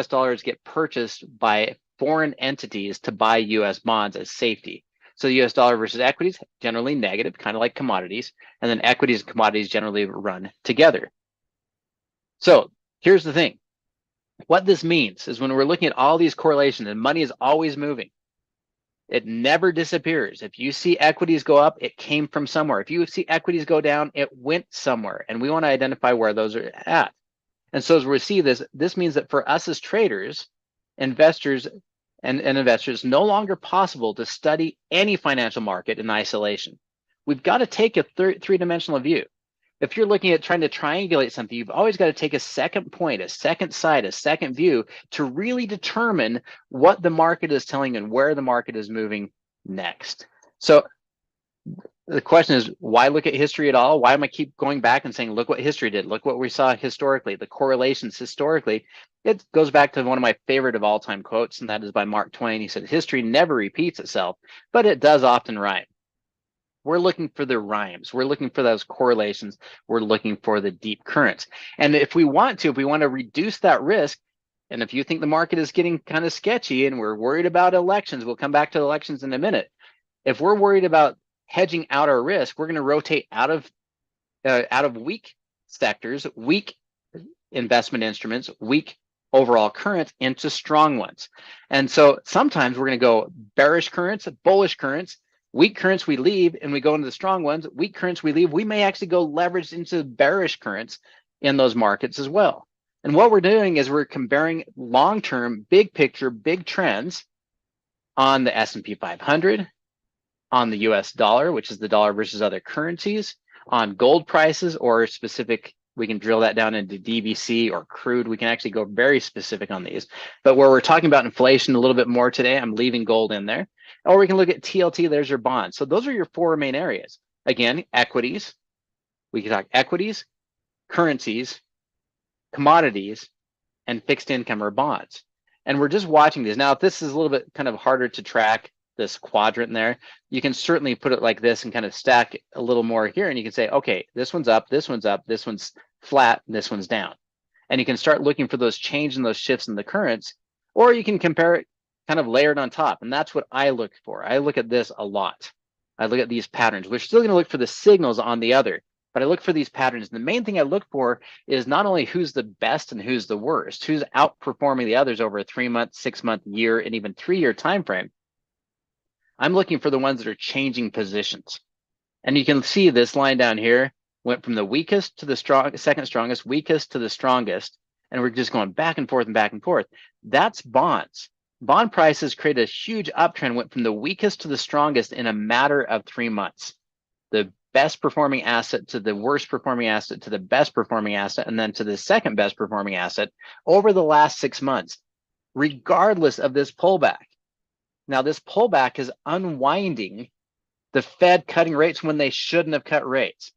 dollars get purchased by foreign entities to buy US bonds as safety. So the US dollar versus equities, generally negative, kind of like commodities. And then equities and commodities generally run together. So here's the thing. What this means is when we're looking at all these correlations, and money is always moving, it never disappears. If you see equities go up, it came from somewhere. If you see equities go down, it went somewhere. And we want to identify where those are at. And so as we see this, this means that for us as traders, investors, and investors, no longer possible to study any financial market in isolation. We've got to take a three-dimensional view. If you're looking at trying to triangulate something, you've always got to take a second point, a second side, a second view to really determine what the market is telling you and where the market is moving next. So the question is, why look at history at all? Why am I keep going back and saying, look what history did, look what we saw historically, the correlations historically? It goes back to one of my favorite of all time quotes, and that is by Mark Twain. He said, history never repeats itself, but it does often rhyme. We're looking for the rhymes. We're looking for those correlations. We're looking for the deep currents. And if we want to reduce that risk, and if you think the market is getting kind of sketchy and we're worried about elections, we'll come back to elections in a minute. If we're worried about hedging out our risk, we're going to rotate out of weak sectors, weak investment instruments, weak overall currents into strong ones. And so sometimes we're going to go bearish currents, bullish currents. Weak currents we leave and we go into the strong ones. Weak currents we leave. We may actually go leveraged into bearish currents in those markets as well. And what we're doing is we're comparing long-term, big picture, big trends on the S&P 500, on the US dollar, which is the dollar versus other currencies, on gold prices, or specific, we can drill that down into DBC or crude. We can actually go very specific on these. But where we're talking about inflation a little bit more today, I'm leaving gold in there. Or we can look at TLT, there's your bonds. So those are your four main areas. Again, equities, we can talk equities, currencies, commodities, and fixed income or bonds. And we're just watching these. Now, if this is a little bit kind of harder to track, this quadrant there, you can certainly put it like this and kind of stack a little more here. And you can say, okay, this one's up, this one's up, this one's flat, and this one's down. And you can start looking for those changes and those shifts in the currents, or you can compare it kind of layered on top. And that's what I look for. I look at this a lot. I look at these patterns. We're still going to look for the signals on the other, but I look for these patterns. And the main thing I look for is not only who's the best and who's the worst, who's outperforming the others over a 3-month, 6-month, year, and even 3-year time frame. I'm looking for the ones that are changing positions. And you can see this line down here went from the weakest to the second strongest, weakest to the strongest. And we're just going back and forth and back and forth. That's bonds. Bond prices created a huge uptrend, went from the weakest to the strongest in a matter of 3 months. The best performing asset to the worst performing asset to the best performing asset, and then to the second best performing asset over the last 6 months, regardless of this pullback. Now, this pullback is unwinding the Fed cutting rates when they shouldn't have cut rates.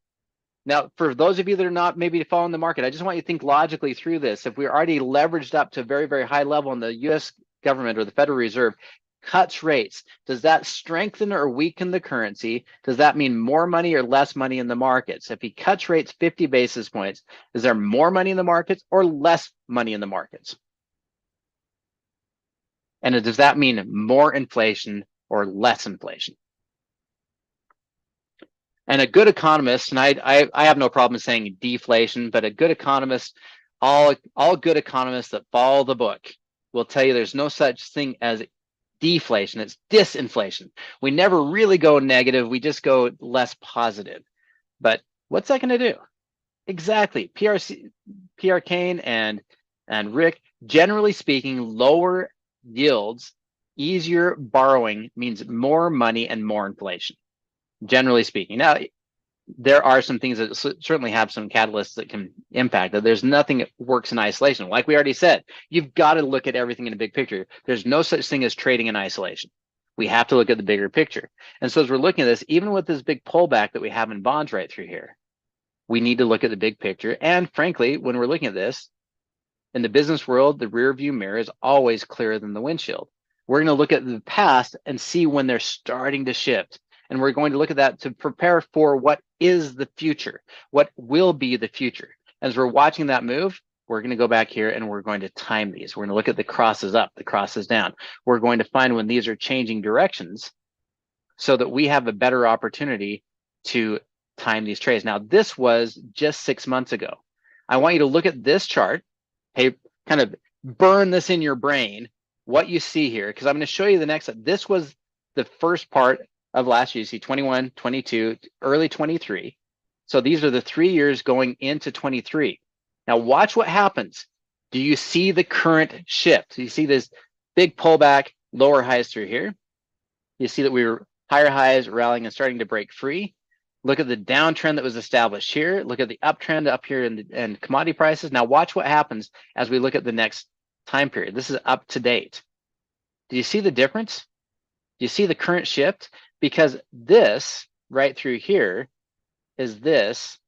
Now, for those of you that are not maybe following the market, I just want you to think logically through this. If we're already leveraged up to a very, very high level and the US government or the Federal Reserve cuts rates, does that strengthen or weaken the currency? Does that mean more money or less money in the markets? If he cuts rates 50 basis points, is there more money in the markets or less money in the markets? And does that mean more inflation or less inflation? And a good economist, and I have no problem saying deflation, but a good economist, all good economists that follow the book will tell you there's no such thing as deflation, it's disinflation. We never really go negative, we just go less positive. But what's that going to do? Exactly. PR Kane and Rick, generally speaking, lower yields, easier borrowing means more money and more inflation, generally speaking. Now, there are some things that certainly have some catalysts that can impact that. There's nothing that works in isolation. Like we already said, you've got to look at everything in a big picture. There's no such thing as trading in isolation. We have to look at the bigger picture. And so as we're looking at this, even with this big pullback that we have in bonds right through here, we need to look at the big picture. And frankly, when we're looking at this, In the business world, the rear view mirror is always clearer than the windshield. We're going to look at the past and see when they're starting to shift. And we're going to look at that to prepare for what is the future, what will be the future. As we're watching that move, we're going to go back here and we're going to time these. We're going to look at the crosses up, the crosses down. We're going to find when these are changing directions so that we have a better opportunity to time these trades. Now, this was just 6 months ago. I want you to look at this chart. Hey, kind of burn this in your brain, what you see here, because I'm going to show you the next. This was the first part of last year. You see 21, 22, early 23. So these are the 3 years going into 23. Now watch what happens. Do you see the current shift? You see this big pullback, lower highs through here. You see that we were higher highs, rallying and starting to break free. Look at the downtrend that was established here. Look at the uptrend up here in commodity prices. Now watch what happens as we look at the next time period. This is up to date. Do you see the difference? Do you see the current shift? Because this right through here is this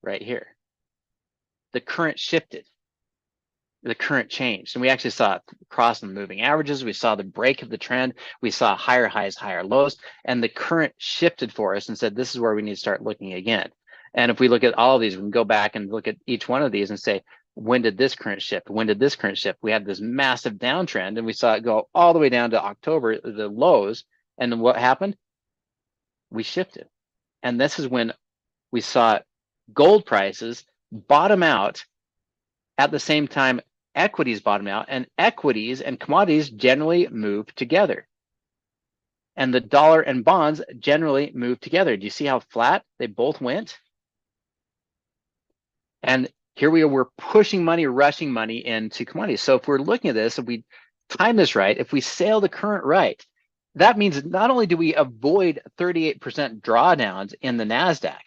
right here. The current shifted, the current changed. And we actually saw it cross the moving averages. We saw the break of the trend. We saw higher highs, higher lows, and the current shifted for us and said, this is where we need to start looking again. And if we look at all of these, we can go back and look at each one of these and say, when did this current shift? When did this current shift? We had this massive downtrend and we saw it go all the way down to October, the lows. And then what happened? We shifted. And this is when we saw gold prices bottom out at the same time equities bottom out, and equities and commodities generally move together. And the dollar and bonds generally move together. Do you see how flat they both went? And here we are, we're pushing money, rushing money into commodities. So if we're looking at this, if we time this right, if we sail the current right, that means not only do we avoid 38% drawdowns in the NASDAQ,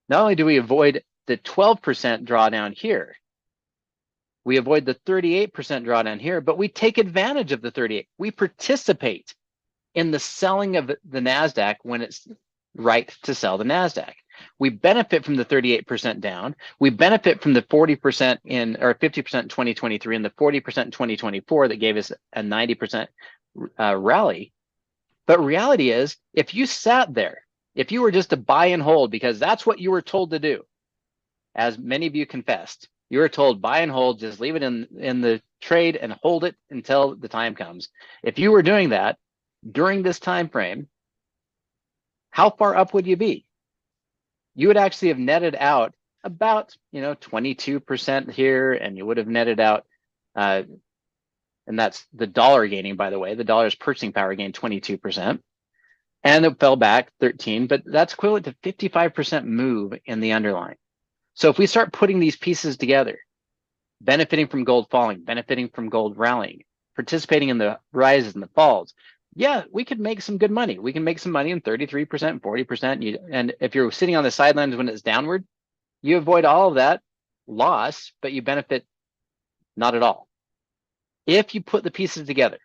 not only do we avoid the 12% drawdown here, we avoid the 38% drawdown here, but we take advantage of the 38. We participate in the selling of the NASDAQ when it's right to sell the NASDAQ. We benefit from the 38% down. We benefit from the 40% in, or 50% in 2023 and the 40% in 2024 that gave us a 90% rally. But reality is, if you sat there, if you were just to buy and hold because that's what you were told to do, as many of you confessed, you were told buy and hold, just leave it in the trade and hold it until the time comes. If you were doing that during this time frame, how far up would you be? You would actually have netted out about 22% here, and you would have netted out, and that's the dollar gaining, by the way. The dollar's purchasing power gained 22%, and it fell back 13, but that's equivalent to 55% move in the underlying. So if we start putting these pieces together, benefiting from gold falling, benefiting from gold rallying, participating in the rises and the falls, yeah, we could make some good money. We can make some money in 33%, 40%. And if you're sitting on the sidelines when it's downward, you avoid all of that loss, but you benefit not at all. If you put the pieces together,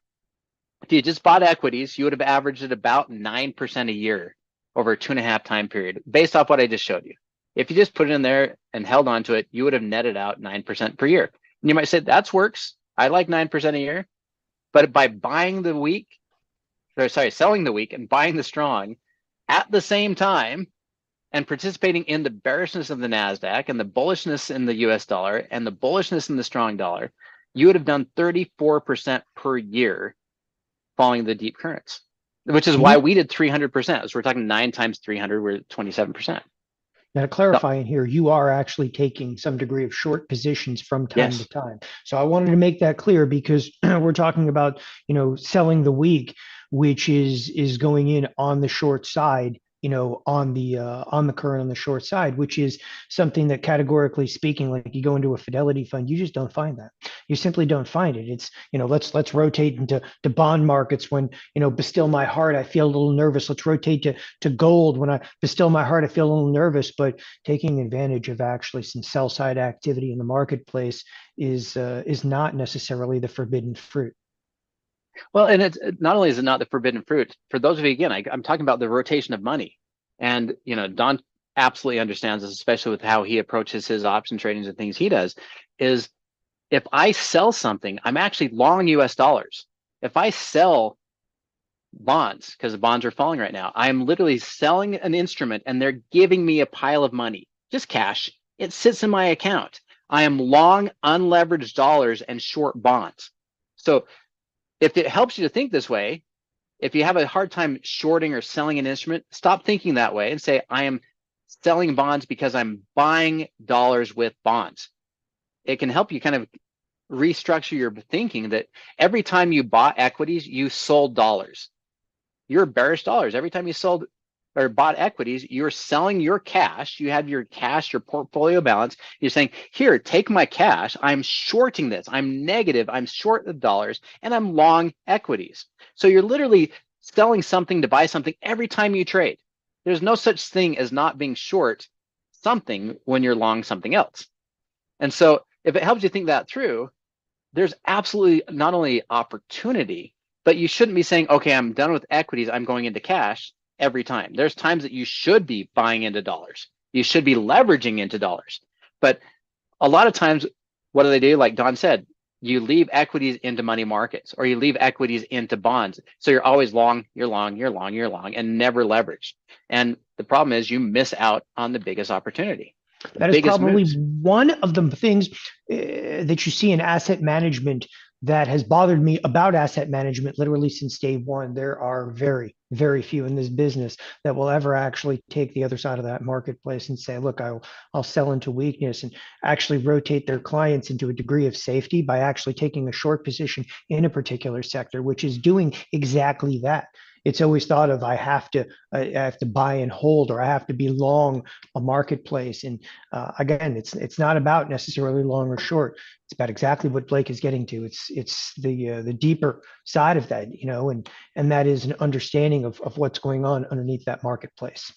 if you just bought equities, you would have averaged at about 9% a year over a 2.5 time period, based off what I just showed you. If you just put it in there and held on to it, you would have netted out 9% per year. And you might say, that works. I like 9% a year. But by buying the weak, selling the weak and buying the strong at the same time and participating in the bearishness of the NASDAQ and the bullishness in the US dollar and the bullishness in the strong dollar, you would have done 34% per year following the deep currents, which is why we did 300%. So we're talking 9 times 300, we're at 27%. Now, to clarify in here, you are actually taking some degree of short positions from time Yes. to time. So I wanted to make that clear because we're talking about, selling the weak, which is going in on the short side, on the current on the short side, which is something that categorically speaking, like you go into a Fidelity fund, you just don't find that. You simply don't find it. It's, let's rotate into bond markets when, bestill my heart, I feel a little nervous. Let's rotate to gold when I bestill my heart, I feel a little nervous. But taking advantage of actually some sell side activity in the marketplace is not necessarily the forbidden fruit. Well, and it's not only is it not the forbidden fruit, for those of you, again, I'm talking about the rotation of money. And, Don absolutely understands this, especially with how he approaches his option tradings and things he does, is If I sell something, I'm actually long US dollars. If I sell bonds, because the bonds are falling right now, I am literally selling an instrument and they're giving me a pile of money, just cash. It sits in my account. I am long unleveraged dollars and short bonds. So if it helps you to think this way, if you have a hard time shorting or selling an instrument, stop thinking that way and say, I am selling bonds because I'm buying dollars with bonds. It can help you kind of restructure your thinking that every time you bought equities, you sold dollars. You're bearish dollars. Every time you sold or bought equities, you're selling your cash. You have your cash, your portfolio balance. You're saying, here, take my cash. I'm shorting this. I'm negative. I'm short the dollars and I'm long equities. So you're literally selling something to buy something every time you trade. There's no such thing as not being short something when you're long something else. And so if it helps you think that through, there's absolutely not only opportunity, but you shouldn't be saying, okay, I'm done with equities, I'm going into cash every time. There's times that you should be buying into dollars. You should be leveraging into dollars. But a lot of times, what do they do? Like Don said, you leave equities into money markets or you leave equities into bonds. So you're always long, you're long, you're long, you're long, and never leveraged. And the problem is you miss out on the biggest opportunity, the That is biggest probably moves. one of the things that you see in asset management that has bothered me about asset management literally since day one. There are very, very few in this business that will ever actually take the other side of that marketplace and say, look, I'll sell into weakness and actually rotate their clients into a degree of safety by actually taking a short position in a particular sector, which is doing exactly that. It's always thought of I have to buy and hold, or I have to be long a marketplace. And again, it's not about necessarily long or short. It's about exactly what Blake is getting to. It's the deeper side of that, and that is an understanding of what's going on underneath that marketplace.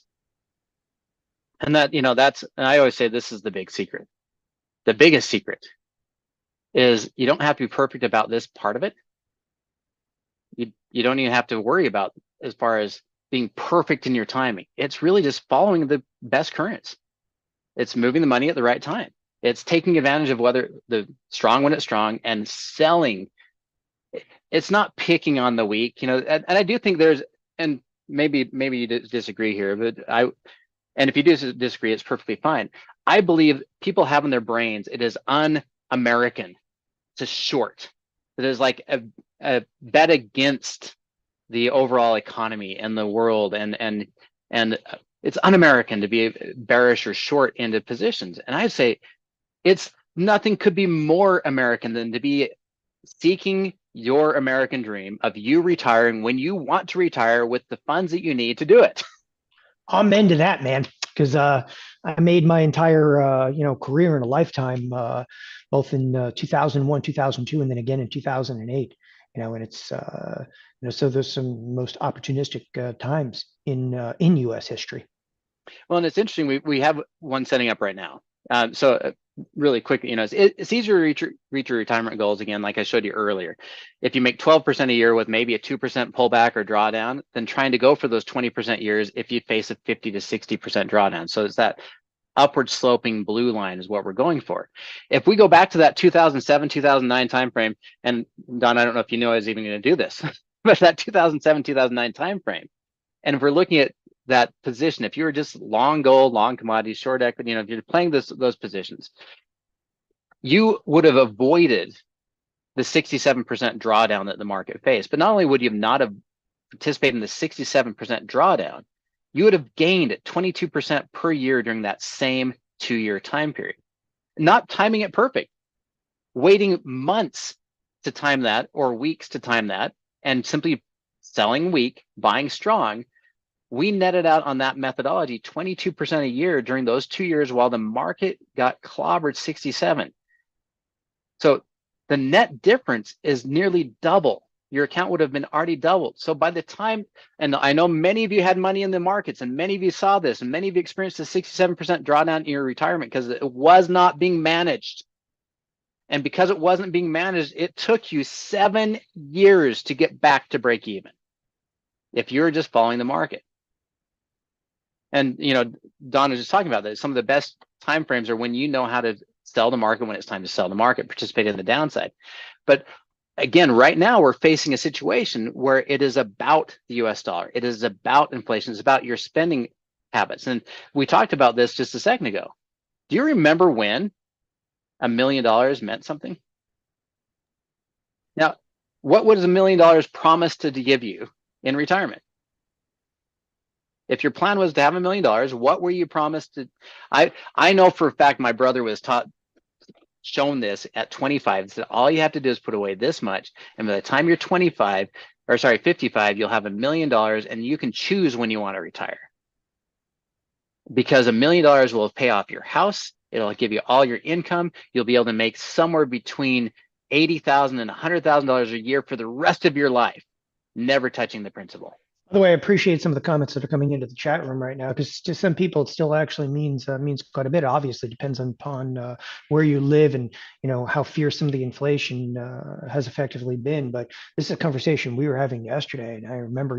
And that, and I always say this is the big secret. The biggest secret is you don't have to be perfect about this part of it. You don't even have to worry about as far as being perfect in your timing. It's really just following the best currents. It's moving the money at the right time. It's taking advantage of whether the strong when it's strong and selling. It's not picking on the weak, and I do think there's, and maybe you disagree here, but and if you do disagree, it's perfectly fine. I believe people have in their brains, it is un-American to short. It is like a bet against the overall economy and the world, and it's un-American to be bearish or short into positions. And I'd say it's nothing could be more American than to be seeking your American dream of you retiring when you want to retire with the funds that you need to do it. Amen to that, man. Because I made my entire career in a lifetime, both in 2001, 2002, and then again in 2008. And it's so there's some most opportunistic times in U.S. history. Well, and it's interesting. We have one setting up right now. So really quick, it's easier to reach your retirement goals again, like I showed you earlier. If you make 12% a year with maybe a 2% pullback or drawdown, then trying to go for those 20% years if you face a 50 to 60% drawdown. So it's that upward sloping blue line is what we're going for. If we go back to that 2007, 2009 timeframe, and Don, I don't know if you know I was even going to do this, but that 2007, 2009 timeframe, and if we're looking at that position, if you were just long gold, long commodities, short equity, if you're playing those positions, you would have avoided the 67% drawdown that the market faced. But not only would you not have participated in the 67% drawdown, you would have gained 22% per year during that same 2-year time period. Not timing it perfect, waiting months to time that or weeks to time that, and simply selling weak, buying strong. We netted out on that methodology 22% a year during those 2 years while the market got clobbered 67. So the net difference is nearly double. Your account would have been already doubled. So by the time, and I know many of you had money in the markets and many of you saw this and many of you experienced a 67% drawdown in your retirement because it was not being managed. And because it wasn't being managed, it took you 7 years to get back to break even if you're just following the market. And Don was just talking about that. Some of the best time frames are when you know how to sell the market when it's time to sell the market, participate in the downside. But again, right now we're facing a situation where it is about the US dollar. It is about inflation. It's about your spending habits. And we talked about this just a second ago. Do you remember when $1 million meant something? Now, what was $1 million promised to give you in retirement? If your plan was to have $1 million, what were you promised to? I know for a fact my brother was shown this at 25. Said all you have to do is put away this much, and by the time you're 55, or sorry, 55, you'll have $1 million, and you can choose when you want to retire. Because $1 million will pay off your house. It'll give you all your income. You'll be able to make somewhere between $80,000 and $100,000 a year for the rest of your life, never touching the principal. By the way, I appreciate some of the comments that are coming into the chat room right now, because to some people it still actually means quite a bit. Obviously, depends upon where you live and how fearsome the inflation has effectively been. But this is a conversation we were having yesterday, and I remember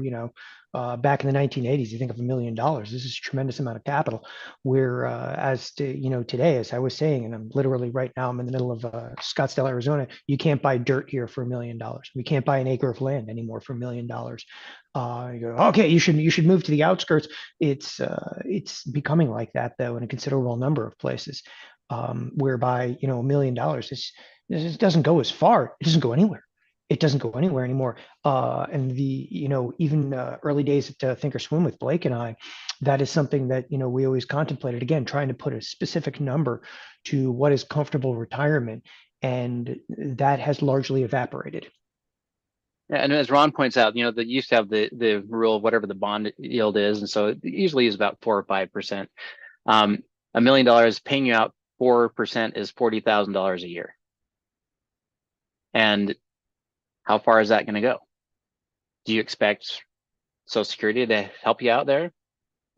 back in the 1980s, you think of $1 million. This is a tremendous amount of capital. Where as to today, as I was saying, and I'm literally right now, I'm in the middle of Scottsdale, Arizona. You can't buy dirt here for $1 million. We can't buy an acre of land anymore for $1 million. You go, okay, you should move to the outskirts. It's becoming like that though in a considerable number of places, whereby $1 million this doesn't go as far. It doesn't go anywhere. It doesn't go anywhere anymore. And even early days at Thinkorswim with Blake and I, that is something that we always contemplated. Again, trying to put a specific number to what is comfortable retirement, and that has largely evaporated. And as Ron points out, they used to have the rule of whatever the bond yield is, and so it usually is about 4 or 5%. $1 million paying you out 4% is $40,000 a year. And how far is that going to go? Do you expect Social Security to help you out there?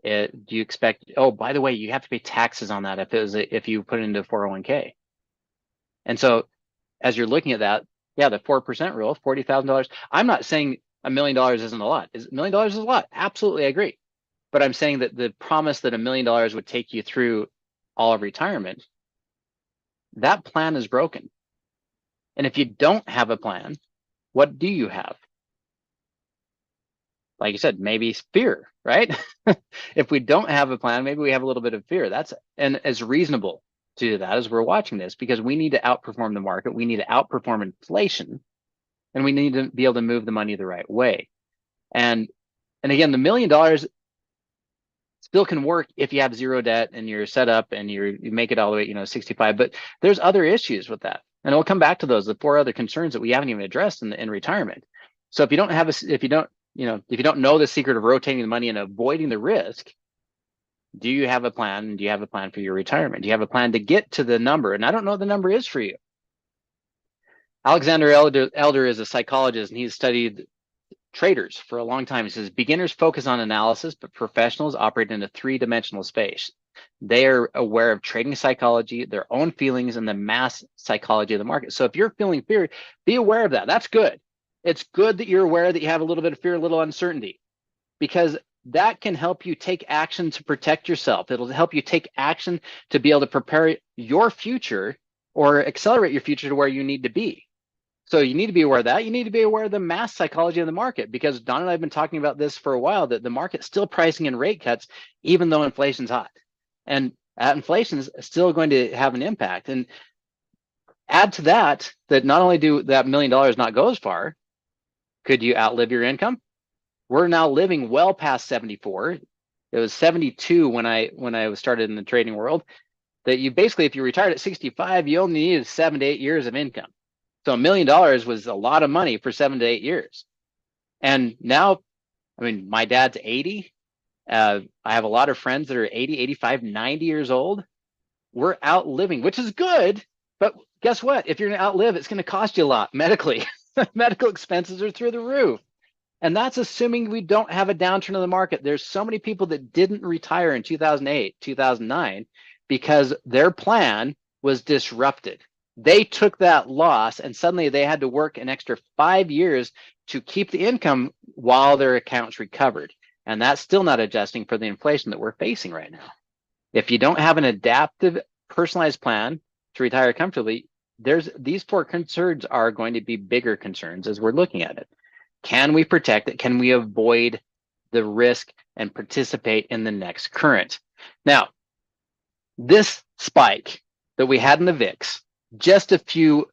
Do you expect? Oh, by the way, you have to pay taxes on that if you put it into 401k. And so, as you're looking at that. Yeah, the 4% rule, $40,000. I'm not saying $1 million isn't a lot. $1 million is a lot. Absolutely, I agree. But I'm saying that the promise that $1 million would take you through all of retirement, that plan is broken. And if you don't have a plan, what do you have? Like you said, maybe fear, right? If we don't have a plan, maybe we have a little bit of fear. And it's reasonable to do that as we're watching this, because we need to outperform the market. We need to outperform inflation, and we need to be able to move the money the right way. And again, the $1 million still can work if you have zero debt and you're set up and you make it all the way 65. But there's other issues with that, and we'll come back to those. The 4 other concerns that we haven't even addressed in retirement. So if you don't know the secret of rotating the money and avoiding the risk, do you have a plan? Do you have a plan for your retirement? Do you have a plan to get to the number? And I don't know what the number is for you. Alexander Elder is a psychologist, and he's studied traders for a long time. He says beginners focus on analysis, but professionals operate in a 3-dimensional space. They are aware of trading psychology, their own feelings, and the mass psychology of the market. So if you're feeling fear, be aware of that. That's good. It's good that you're aware that you have a little bit of fear, a little uncertainty, because that can help you take action to protect yourself. It'll help you take action to be able to prepare your future or accelerate your future to where you need to be. So you need to be aware of that. You need to be aware of the mass psychology of the market, because Don and I have been talking about this for a while, that the market's still pricing in rate cuts, even though inflation's hot. And inflation is still going to have an impact. And add to that, not only do that $1 million not go as far, could you outlive your income? We're now living well past 74. It was 72 when I was started in the trading world. That you basically, if you retired at 65, you only needed 7 to 8 years of income. So $1 million was a lot of money for 7 to 8 years. And now, my dad's 80. I have a lot of friends that are 80, 85, 90 years old. We're outliving, which is good. But guess what? If you're going to outlive, it's going to cost you a lot medically. Medical expenses are through the roof. And that's assuming we don't have a downturn in the market. There's so many people that didn't retire in 2008, 2009, because their plan was disrupted. They took that loss, and suddenly they had to work an extra 5 years to keep the income while their accounts recovered. And that's still not adjusting for the inflation that we're facing right now. If you don't have an adaptive, personalized plan to retire comfortably, these four concerns are going to be bigger concerns as we're looking at it. Can we protect it? Can we avoid the risk and participate in the next current? Now, this spike that we had in the VIX just a few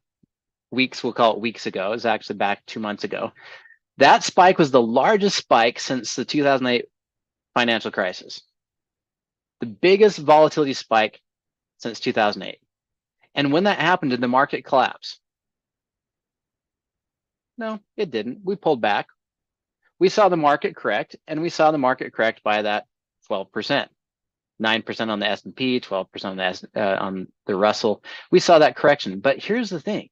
weeks, we'll call it weeks ago, is actually back 2 months ago. That spike was the largest spike since the 2008 financial crisis. The biggest volatility spike since 2008. And when that happened, did the market collapse? No, it didn't. We pulled back. We saw the market correct, and we saw the market correct by that 12%. 9% on the S&P, 12% on the Russell. We saw that correction. But here's the thing.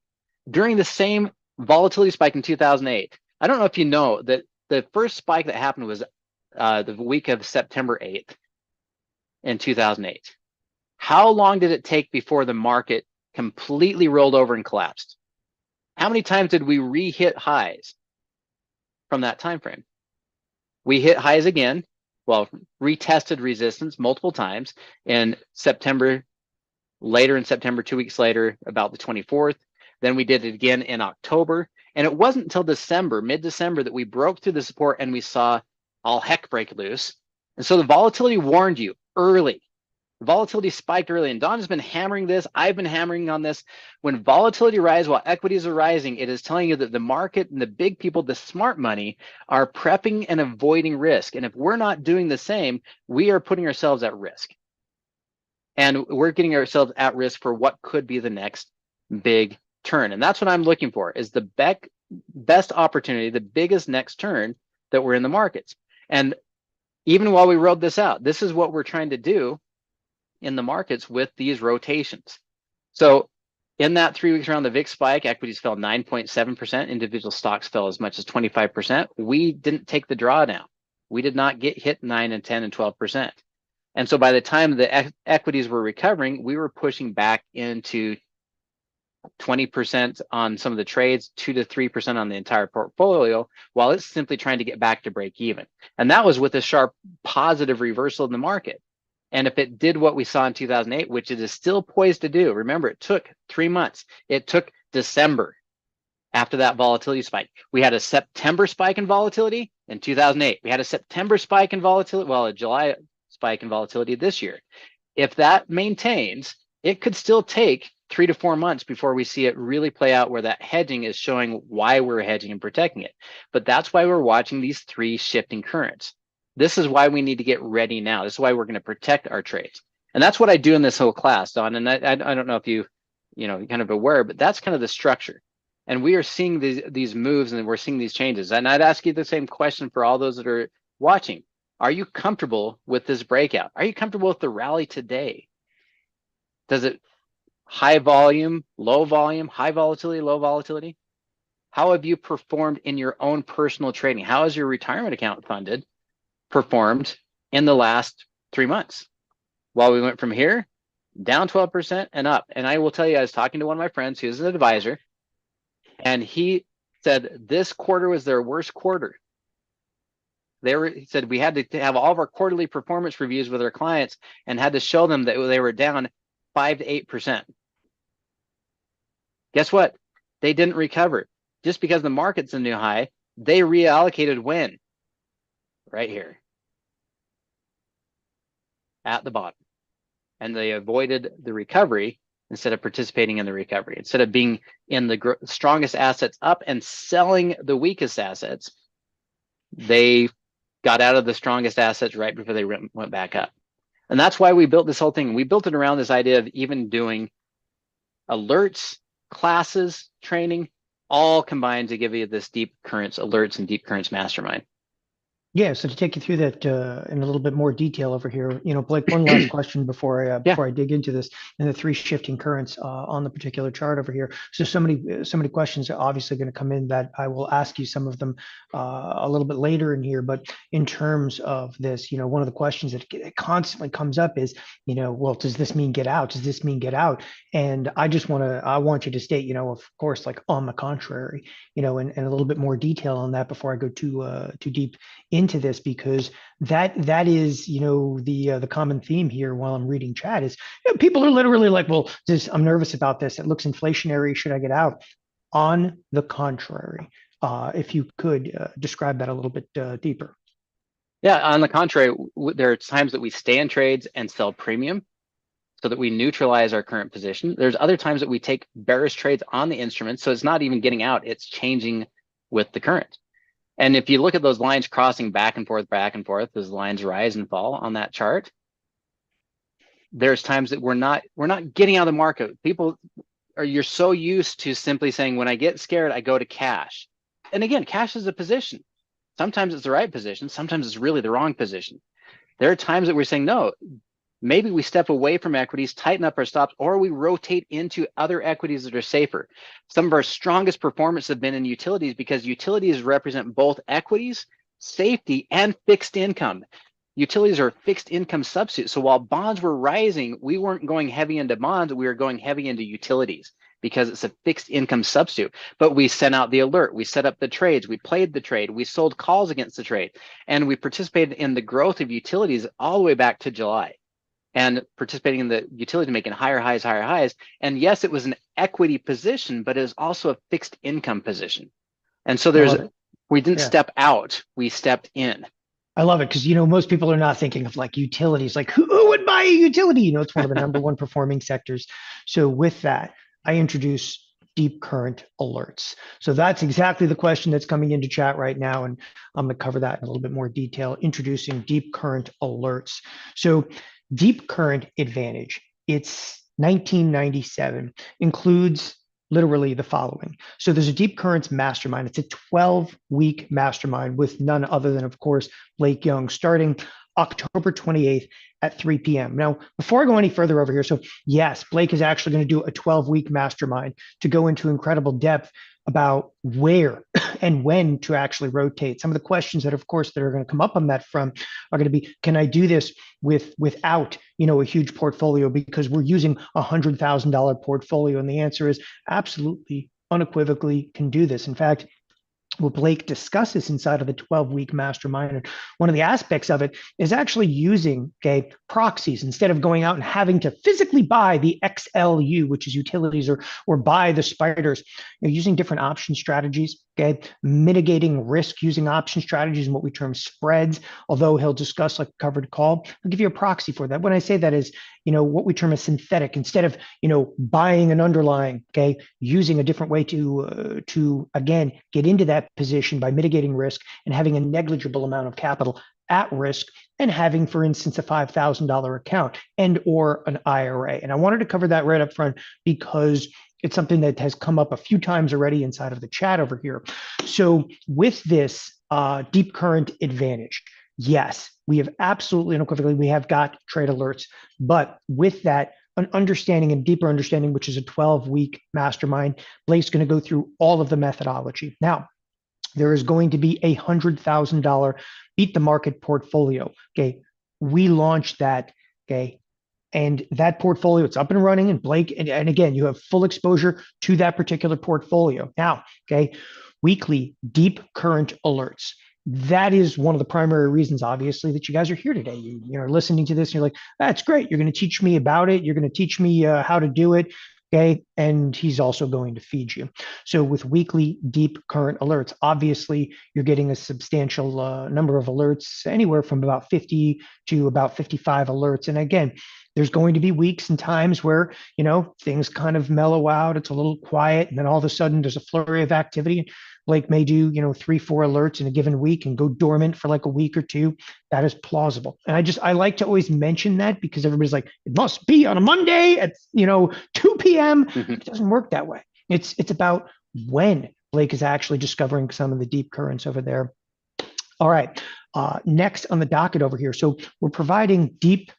During the same volatility spike in 2008, I don't know if you know that the first spike that happened was the week of September 8th in 2008. How long did it take before the market completely rolled over and collapsed? How many times did we re-hit highs from that time frame? We hit highs again, well, retested resistance multiple times in September, later in September, 2 weeks later, about the 24th. Then we did it again in October. And it wasn't until December, mid-December, that we broke through the support and we saw all heck break loose. And so the volatility warned you early. The volatility spiked early, and Don has been hammering this. I've been hammering on this. When volatility rises while equities are rising, it is telling you that the market and the big people, the smart money, are prepping and avoiding risk. And if we're not doing the same, we are putting ourselves at risk. And we're getting ourselves at risk for what could be the next big turn. And that's what I'm looking for, is the best opportunity, the biggest next turn that we're in the markets. And even while we rode this out, this is what we're trying to do in the markets with these rotations. So in that 3 weeks around the VIX spike, equities fell 9.7%, individual stocks fell as much as 25%. We didn't take the drawdown. We did not get hit 9 and 10 and 12%. And so by the time the equities were recovering, we were pushing back into 20% on some of the trades, 2 to 3% on the entire portfolio, while it's simply trying to get back to break even. And that was with a sharp positive reversal in the market. And if it did what we saw in 2008, which it is still poised to do, remember, it took 3 months. It took December after that volatility spike. We had a September spike in volatility in 2008. We had a September spike in volatility, well, a July spike in volatility this year. If that maintains, it could still take 3 to 4 months before we see it really play out, where that hedging is showing why we're hedging and protecting it. But that's why we're watching these 3 shifting currents. This is why we need to get ready now. This is why we're going to protect our trades. And that's what I do in this whole class, Don. And I don't know if you're kind of aware, but that's kind of the structure. And we are seeing these moves, and we're seeing these changes. And I'd ask you the same question for all those that are watching. Are you comfortable with this breakout? Are you comfortable with the rally today? Does it high volume, low volume, high volatility, low volatility? How have you performed in your own personal trading? How has your retirement account performed in the last 3 months? Well, we went from here down 12% and up. And I will tell you, I was talking to one of my friends who's an advisor, and he said this quarter was their worst quarter. He said we had to have all of our quarterly performance reviews with our clients and had to show them that they were down 5 to 8%. Guess what? They didn't recover. Just because the market's a new high, they reallocated when? Right here. At the bottom. And they avoided the recovery instead of participating in the recovery. Instead of being in the strongest assets up and selling the weakest assets, they got out of the strongest assets right before they went back up. And that's why we built this whole thing. We built it around this idea of even doing alerts, classes, training, all combined to give you this deep currents alerts and deep currents mastermind. Yeah, so to take you through that in a little bit more detail over here, Blake, one last question before I dig into this and the 3 shifting currents on the particular chart over here. So many questions are obviously going to come in that I will ask you some of them a little bit later in here. But in terms of this, one of the questions that constantly comes up is, well, does this mean get out? Does this mean get out? And I want you to state, of course, like on the contrary, and a little bit more detail on that before I go too deep into into this because that is, the common theme here while I'm reading chat is, people are literally like, well, I'm nervous about this. It looks inflationary. Should I get out? On the contrary, if you could describe that a little bit deeper. Yeah, on the contrary, there are times that we stay in trades and sell premium so that we neutralize our current position. There's other times that we take bearish trades on the instrument, so it's not even getting out, it's changing with the current. And if you look at those lines crossing back and forth, those lines rise and fall on that chart, there's times that we're not getting out of the market. You're so used to simply saying, when I get scared, I go to cash. And again, cash is a position. Sometimes it's the right position, sometimes it's really the wrong position. There are times that we're saying, no, maybe we step away from equities, tighten up our stops, or we rotate into other equities that are safer. Some of our strongest performance have been in utilities because utilities represent both equities, safety, and fixed income. Utilities are a fixed income substitute. So while bonds were rising, we weren't going heavy into bonds, we were going heavy into utilities because it's a fixed income substitute. But we sent out the alert, we set up the trades, we played the trade, we sold calls against the trade, and we participated in the growth of utilities all the way back to July, and participating in the utility making higher highs. And yes, it was an equity position, but it was also a fixed income position. And so we didn't step out, we stepped in. I love it because, most people are not thinking of like utilities, like who would buy a utility? It's one of the number one performing sectors. So with that, I introduce deep current alerts. So that's exactly the question that's coming into chat right now. And I'm going to cover that in a little bit more detail, introducing deep current alerts. So Deep Current Advantage, it's 1997, includes literally the following. So there's a Deep Currents mastermind. It's a 12-week mastermind with none other than, of course, Blake Young, starting October 28th at 3 p.m. Now, before I go any further over here, so yes, Blake is actually going to do a 12-week mastermind to go into incredible depth about where and when to actually rotate. Some of the questions that, of course, that are going to come up on that front are going to be, can I do this without, a huge portfolio because we're using $100,000 portfolio? And the answer is absolutely, unequivocally can do this. In fact, what Blake discusses inside of the 12-week mastermind, and one of the aspects of it is actually using proxies instead of going out and having to physically buy the XLU, which is utilities, or buy the spiders. Using different option strategies, mitigating risk using option strategies and what we term spreads. Although he'll discuss like covered call, I'll give you a proxy for that. When I say that is, what we term a synthetic, instead of buying an underlying, using a different way to again get into that position by mitigating risk and having a negligible amount of capital at risk, and having, for instance, a $5,000 account and or an IRA. And I wanted to cover that right up front because it's something that has come up a few times already inside of the chat over here. So with this Deep Current Advantage, yes, we have absolutely unequivocally, we have got trade alerts, but with that, an understanding and deeper understanding, which is a 12-week mastermind, Blake's going to go through all of the methodology. Now, there is going to be a $100,000 beat the market portfolio. We launched that. And that portfolio, it's up and running. And Blake, and again, you have full exposure to that particular portfolio. Now, weekly deep current alerts. That is one of the primary reasons, obviously, that you guys are here today. You're listening to this and you're like, that's great. You're going to teach me about it. You're going to teach me how to do it. And he's also going to feed you. So with weekly deep current alerts, obviously you're getting a substantial number of alerts, anywhere from about 50 to about 55 alerts. And again, there's going to be weeks and times where, things kind of mellow out. It's a little quiet. And then all of a sudden there's a flurry of activity. Blake may do, 3-4 alerts in a given week and go dormant for like a week or two. That is plausible. And I like to always mention that because everybody's like, it must be on a Monday at, 2 p.m. Mm-hmm. It doesn't work that way. It's about when Blake is actually discovering some of the deep currents over there. All right. Next on the docket over here. So we're providing deep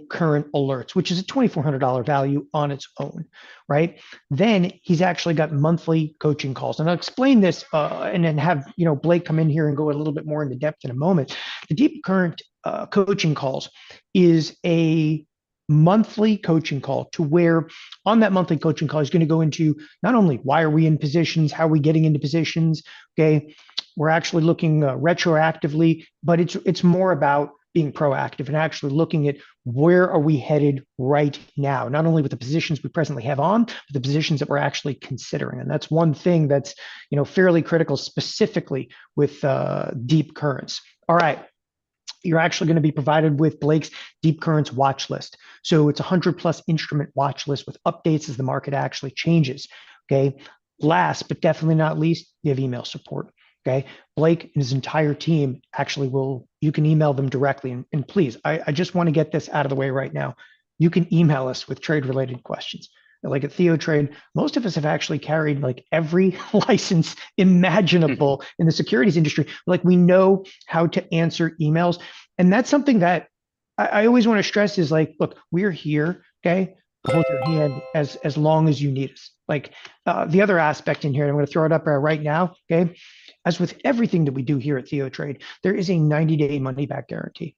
current alerts, which is a $2,400 value on its own, right? Then he's actually got monthly coaching calls. And I'll explain this and then have, Blake come in here and go a little bit more into depth in a moment. The deep current coaching calls is a monthly coaching call to where on that monthly coaching call, he's going to go into not only why are we in positions, how are we getting into positions, we're actually looking retroactively, but it's more about being proactive and actually looking at where are we headed right now, not only with the positions we presently have on, but the positions that we're actually considering. And that's one thing that's fairly critical, specifically with deep currents. All right, you're actually going to be provided with Blake's Deep Currents watch list. So it's a 100+ instrument watch list with updates as the market actually changes. Okay. Last but definitely not least, you have email support. Okay. Blake and his entire team actually you can email them directly. And please, I just want to get this out of the way right now. You can email us with trade related questions. Like at TheoTrade, most of us have actually carried like every license imaginable in the securities industry. Like we know how to answer emails. And that's something that I always want to stress is like, look, we're here, okay, to hold your hand as long as you need us. Like the other aspect in here, and I'm going to throw it up right now, okay? As with everything that we do here at TheoTrade, there is a 90-day money back guarantee.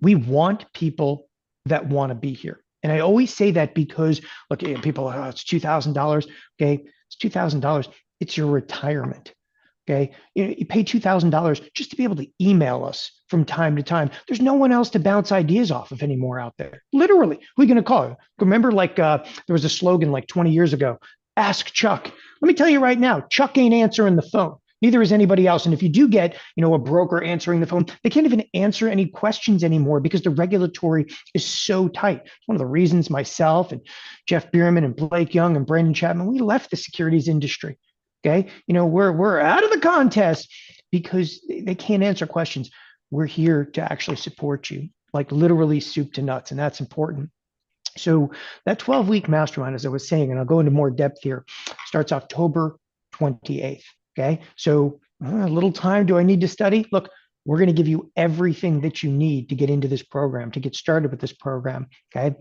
We want people that want to be here. And I always say that because, look, people, oh, it's $2,000. Okay. It's $2,000. It's your retirement. Okay. You pay $2,000 just to be able to email us from time to time. There's no one else to bounce ideas off of anymore out there. Literally, who are you going to call? Remember, like there was a slogan like 20 years ago, ask Chuck. Let me tell you right now, Chuck ain't answering the phone. Neither is anybody else. And if you do get, a broker answering the phone, they can't even answer any questions anymore because the regulatory is so tight. It's one of the reasons myself and Jeff Bierman and Blake Young and Brandon Chapman, we left the securities industry. Okay. We're out of the contest because they can't answer questions. We're here to actually support you, like literally soup to nuts. And that's important. So that 12-week mastermind, as I was saying, and I'll go into more depth here, starts October 28th. Okay. So a little time do I need to study? Look, we're going to give you everything that you need to get into this program, to get started with this program. Okay.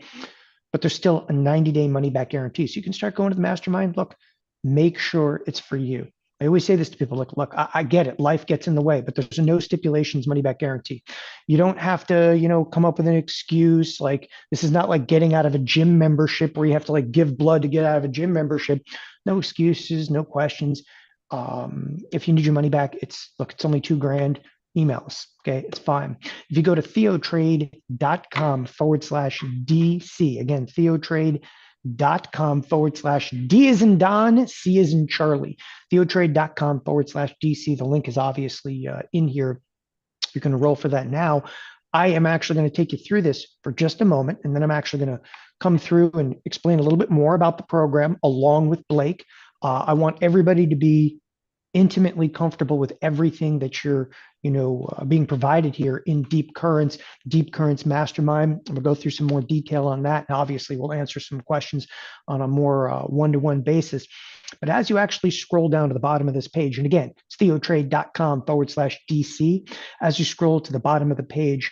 But there's still a 90-day money back guarantee. So you can start going to the mastermind. Look, make sure it's for you. I always say this to people, look, I get it. Life gets in the way, but there's no stipulations money back guarantee. You don't have to, come up with an excuse. Like this is not like getting out of a gym membership where you have to like give blood to get out of a gym membership. No excuses, no questions. If you need your money back, it's only $2,000. Email us. Okay. It's fine. If you go to theotrade.com/DC, again, theotrade.com/D as in Don, C as in Charlie, theotrade.com/DC. The link is obviously in here. You can enroll for that now. I am actually going to take you through this for just a moment, and then I'm actually going to come through and explain a little bit more about the program along with Blake. I want everybody to be intimately comfortable with everything that you're, being provided here in Deep Currents Mastermind. We'll go through some more detail on that. And obviously, we'll answer some questions on a more one-to-one basis. But as you actually scroll down to the bottom of this page, and again, it's theotrade.com/DC. As you scroll to the bottom of the page,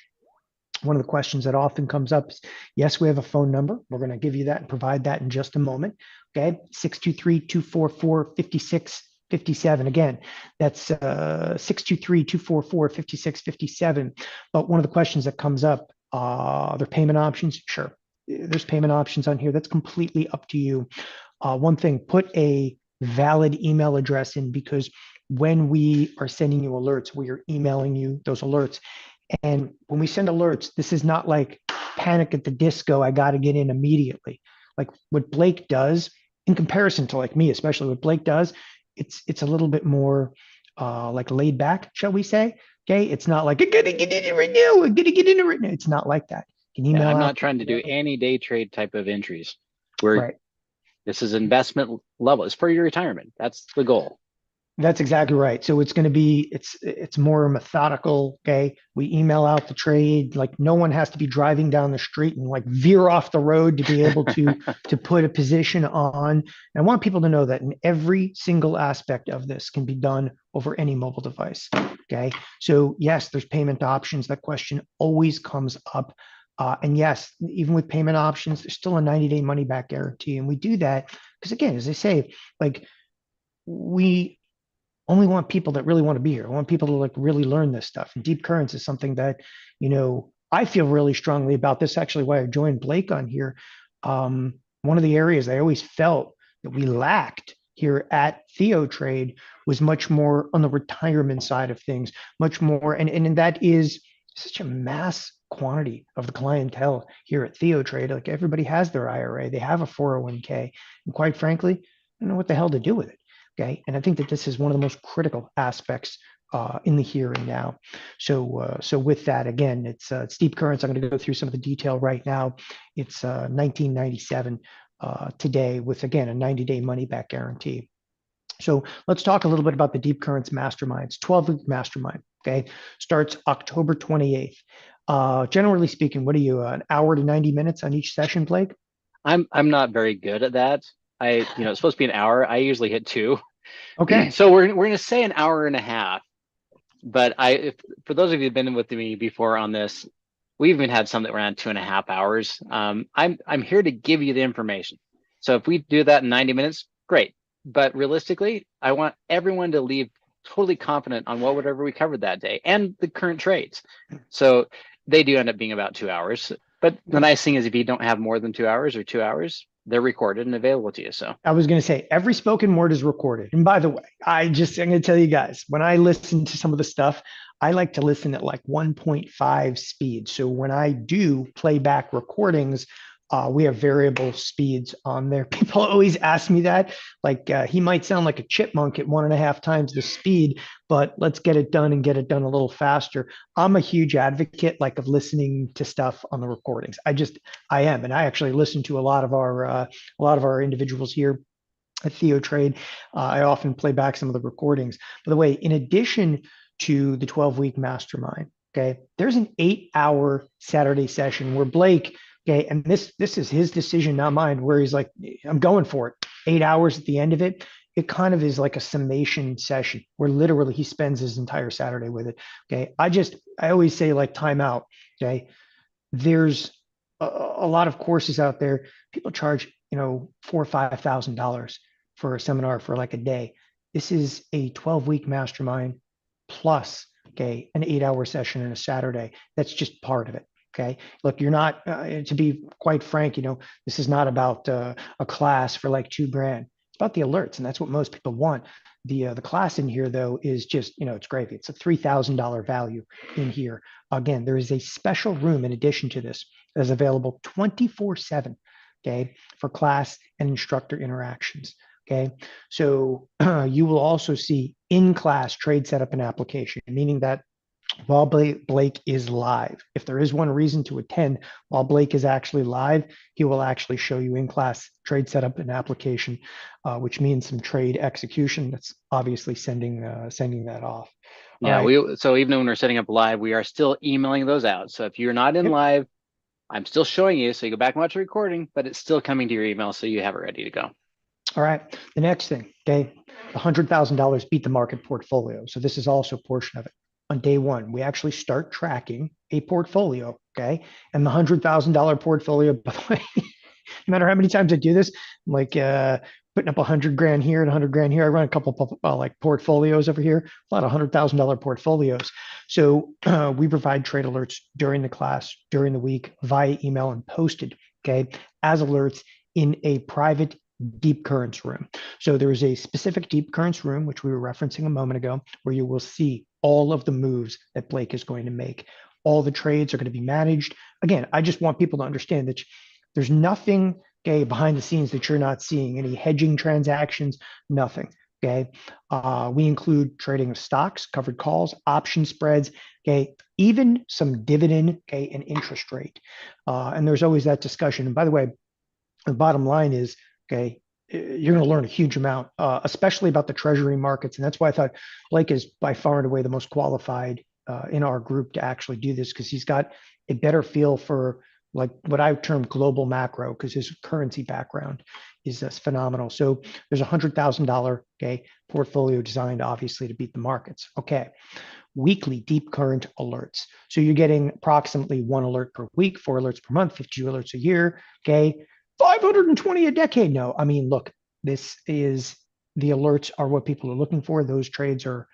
one of the questions that often comes up is, yes, we have a phone number. We're going to give you that and provide that in just a moment. Okay, 623-244-5657. Again, that's 623-244-5657. But one of the questions that comes up, are there payment options? Sure. There's payment options on here. That's completely up to you. One thing, put a valid email address in, because when we are sending you alerts, we are emailing you those alerts. And when we send alerts, this is not like Panic at the Disco, I got to get in immediately. Like what Blake does, in comparison to like me, especially what Blake does, it's a little bit more like laid back, shall we say? Okay, it's not like I gotta get in it right now. I gotta get in it right now. It's not like that. You can email I'm not trying to do any day trade type of entries. This is investment level. It's for your retirement. That's the goal. That's exactly right. So it's going to be, it's more methodical. Okay. We email out the trade. Like no one has to be driving down the street and like veer off the road to be able to put a position on. And I want people to know that in every single aspect of this can be done over any mobile device. Okay. So yes, there's payment options. That question always comes up. And yes, even with payment options, there's still a 90-day money back guarantee. And we do that because again, as I say, like we only want people that really want to be here. I want people to like really learn this stuff. And Deep Currents is something that, I feel really strongly about. This actually why I joined Blake on here. One of the areas I always felt that we lacked here at TheoTrade was much more on the retirement side of things, much more, and that is such a mass quantity of the clientele here at TheoTrade. Like everybody has their IRA, they have a 401k, and quite frankly, I don't know what the hell to do with it. Okay, and I think that this is one of the most critical aspects in the here and now. So with that, again, it's Deep Currents. I'm going to go through some of the detail right now. It's 1997 today with, again, a 90-day money back guarantee. So let's talk a little bit about the Deep Currents Masterminds. 12-week mastermind, okay, starts October 28th. Generally speaking, what are you, an hour to 90 minutes on each session, Blake? I'm not very good at that. It's supposed to be an hour. I usually hit 2. Okay. So we're going to say an hour and a half. But if for those of you who've been with me before on this, we even had some that were around 2.5 hours. I'm here to give you the information. So if we do that in 90 minutes, great. But realistically, I want everyone to leave totally confident on whatever we covered that day and the current trades. So they do end up being about 2 hours. But the nice thing is if you don't have more than 2 hours or 2 hours, they're recorded and available to you. So I was going to say every spoken word is recorded. And by the way, I'm going to tell you guys, when I listen to some of the stuff, I like to listen at like 1.5 speed. So when I do playback recordings, we have variable speeds on there. People always ask me that. Like he might sound like a chipmunk at 1.5 times the speed, but let's get it done and get it done a little faster. I'm a huge advocate like of listening to stuff on the recordings. I am, and I actually listen to a lot of our individuals here at TheoTrade. I often play back some of the recordings. By the way, in addition to the 12-week mastermind, okay, there's an 8-hour Saturday session where Blake, okay, and this is his decision, not mine, where he's like, I'm going for it. 8 hours at the end of it. It kind of is like a summation session where literally he spends his entire Saturday with it. Okay. I always say like time out. Okay. There's a lot of courses out there. People charge, $4,000 or $5,000 for a seminar for like a day. This is a 12-week mastermind plus, okay, an 8-hour session and a Saturday. That's just part of it. Okay. Look, you're not, to be quite frank, this is not about a class for like $2,000. It's about the alerts, and that's what most people want. The class in here, though, is just, it's gravy. It's a $3,000 value in here. Again, there is a special room in addition to this that is available 24/7, okay, for class and instructor interactions. Okay. So you will also see in-class trade setup and application, meaning that while Blake is live, if there is one reason to attend, while Blake is actually live, he will actually show you in class trade setup and application, which means some trade execution. That's obviously sending that off. All yeah, right. so even when we're setting up live, we are still emailing those out. So if you're not in Yep. live, I'm still showing you. So you go back and watch the recording, but it's still coming to your email. So you have it ready to go. All right. The next thing, okay, the $100,000 beat the market portfolio. So this is also a portion of it. On day one, we actually start tracking a portfolio, okay, and the $100,000 portfolio. By the way, no matter how many times I do this, I'm like putting up 100 grand here and 100 grand here. I run a couple of like portfolios over here, a lot of $100,000 portfolios. So we provide trade alerts during the class, during the week, via email and posted, okay, as alerts in a private Deep Currents room. So there is a specific Deep Currents room, which we were referencing a moment ago, where you will see all of the moves that Blake is going to make. All the trades are going to be managed. Again, I just want people to understand that there's nothing, okay, behind the scenes that you're not seeing. Any hedging transactions, nothing. Okay. We include trading of stocks, covered calls, option spreads, okay, even some dividend, okay, and interest rate. And there's always that discussion. And by the way, the bottom line is, okay, you're going to learn a huge amount, especially about the treasury markets. And that's why I thought Blake is by far and away the most qualified in our group to actually do this, because he's got a better feel for like what I term global macro, because his currency background is phenomenal. So there's $100,000, okay, portfolio designed obviously to beat the markets. Okay. Weekly deep current alerts. So you're getting approximately 1 alert per week, 4 alerts per month, 52 alerts a year. Okay. 520 a decade. No, I mean, look, this is the alerts are what people are looking for. Those trades are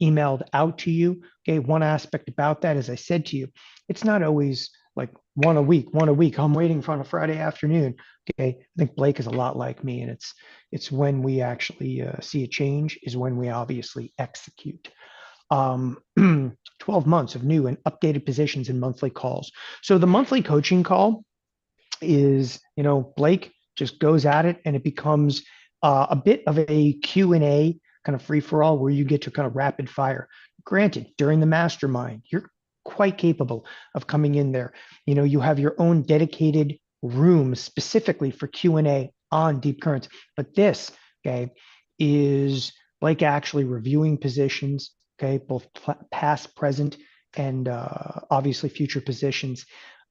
emailed out to you. Okay. One aspect about that, as I said to you, it's not always like one a week. I'm waiting for on a Friday afternoon. Okay, I think Blake is a lot like me, and it's when we actually see a change is when we obviously execute. um, 12 months of new and updated positions and monthly calls. So the monthly coaching call is, Blake just goes at it and it becomes a bit of a Q&A kind of free for all where you get to kind of rapid fire. Granted, during the mastermind, you're quite capable of coming in there. You have your own dedicated room specifically for Q&A on deep currents. But this, okay, is Blake actually reviewing positions, okay, both past, present, and obviously future positions,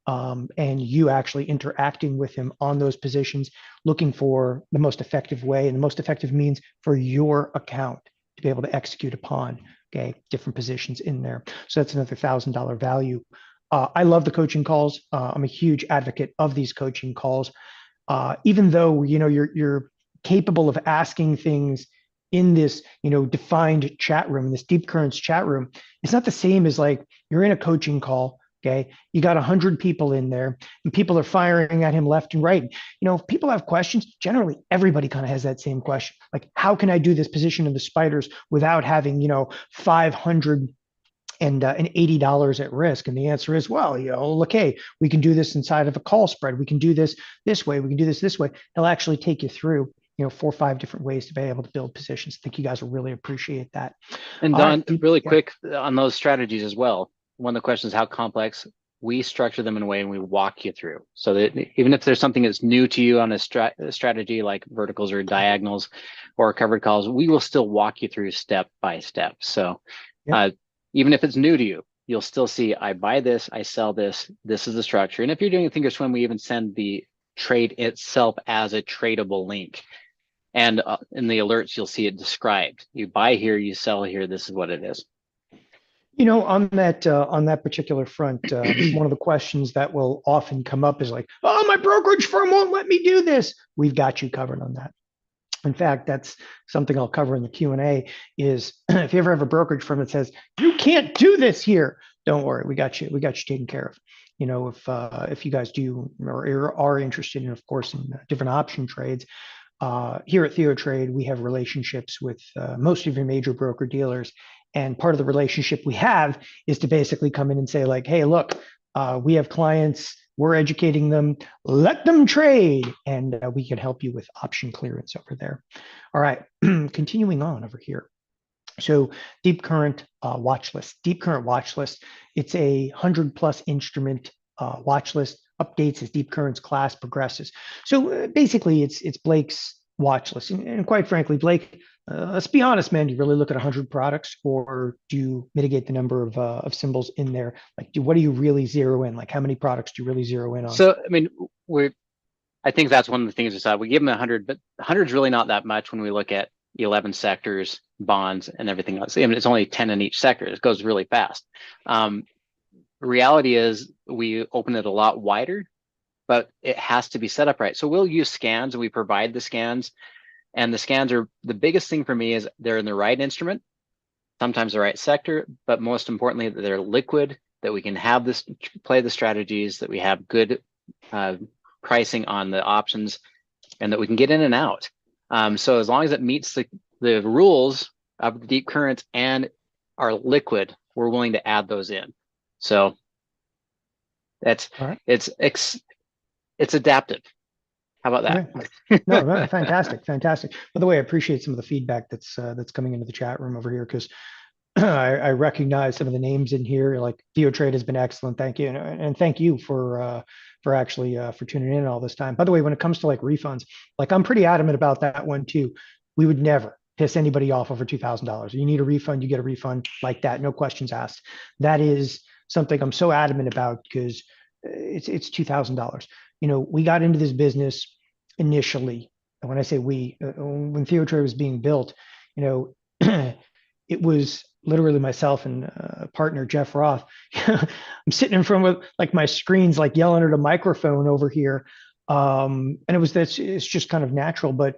and you actually interacting with him on those positions, looking for the most effective way and the most effective means for your account to be able to execute upon, okay, different positions in there. So that's another $1,000 value. I love the coaching calls. I'm a huge advocate of these coaching calls. Even though you're capable of asking things in this defined chat room, this deep currents chat room, it's not the same as like you're in a coaching call. Okay, you got 100 people in there, and people are firing at him left and right. If people have questions, generally everybody kind of has that same question, like how can I do this position in the spiders without having 500 and $80 at risk? And the answer is, well, look, hey, we can do this inside of a call spread. We can do this way. We can do this way. He'll actually take you through, 4 or 5 different ways to be able to build positions. I think you guys will really appreciate that. And All right, Don, really yeah. quick on those strategies as well. One of the questions, how complex? We structure them in a way and we walk you through so that even if there's something that's new to you on a strategy like verticals or diagonals or covered calls, we will still walk you through step by step. So Yep. even if it's new to you, you'll still see, I buy this, I sell this, this is the structure. And if you're doing a thinkorswim, we even send the trade itself as a tradable link. And in the alerts, you'll see it described. You buy here, you sell here, this is what it is. On that particular front, one of the questions that will often come up is like, "Oh, my brokerage firm won't let me do this." We've got you covered on that. In fact, that's something I'll cover in the Q&A. Is if you ever have a brokerage firm that says you can't do this here, don't worry, we got you. We got you taken care of. If you guys do or are interested in, of course, in different option trades, here at TheoTrade, we have relationships with most of your major broker dealers. And part of the relationship we have is to basically come in and say, like, hey, look, we have clients, we're educating them, let them trade. And we can help you with option clearance over there. All right, continuing on over here. So deep current watch list, deep current watch list. It's a 100+ instrument watch list, updates as deep currents class progresses. So basically, it's Blake's watch list, and quite frankly, Blake, let's be honest, man. Do you really look at 100 products, or do you mitigate the number of symbols in there? Like, what do you really zero in? Like, how many products do you really zero in on? So, I mean, I think that's one of the things we said. We give them 100, but 100 is really not that much when we look at 11 sectors, bonds, and everything else. I mean, it's only 10 in each sector. It goes really fast. Reality is we open it a lot wider, but it has to be set up right. So we'll use scans and we provide the scans. And the scans are the biggest thing for me is they're in the right instrument, sometimes the right sector, but most importantly, that they're liquid, that we can have this play the strategies, that we have good pricing on the options, and that we can get in and out. So as long as it meets the rules of the deep currents and are liquid, we're willing to add those in. So that's All right. it's adaptive. How about that? Okay. No, fantastic, fantastic. By the way, I appreciate some of the feedback that's coming into the chat room over here because I recognize some of the names in here. Like TheoTrade has been excellent, thank you, and thank you for actually for tuning in all this time. By the way, when it comes to like refunds, like I'm pretty adamant about that one too. We would never piss anybody off over $2,000. You need a refund, you get a refund like that, no questions asked. That is something I'm so adamant about because it's $2,000. We got into this business initially, and when I say we, when TheoTrade was being built, you know, it was literally myself and partner Jeff Roth. I'm sitting in front of like my screens, like yelling at a microphone over here, and it's just kind of natural. But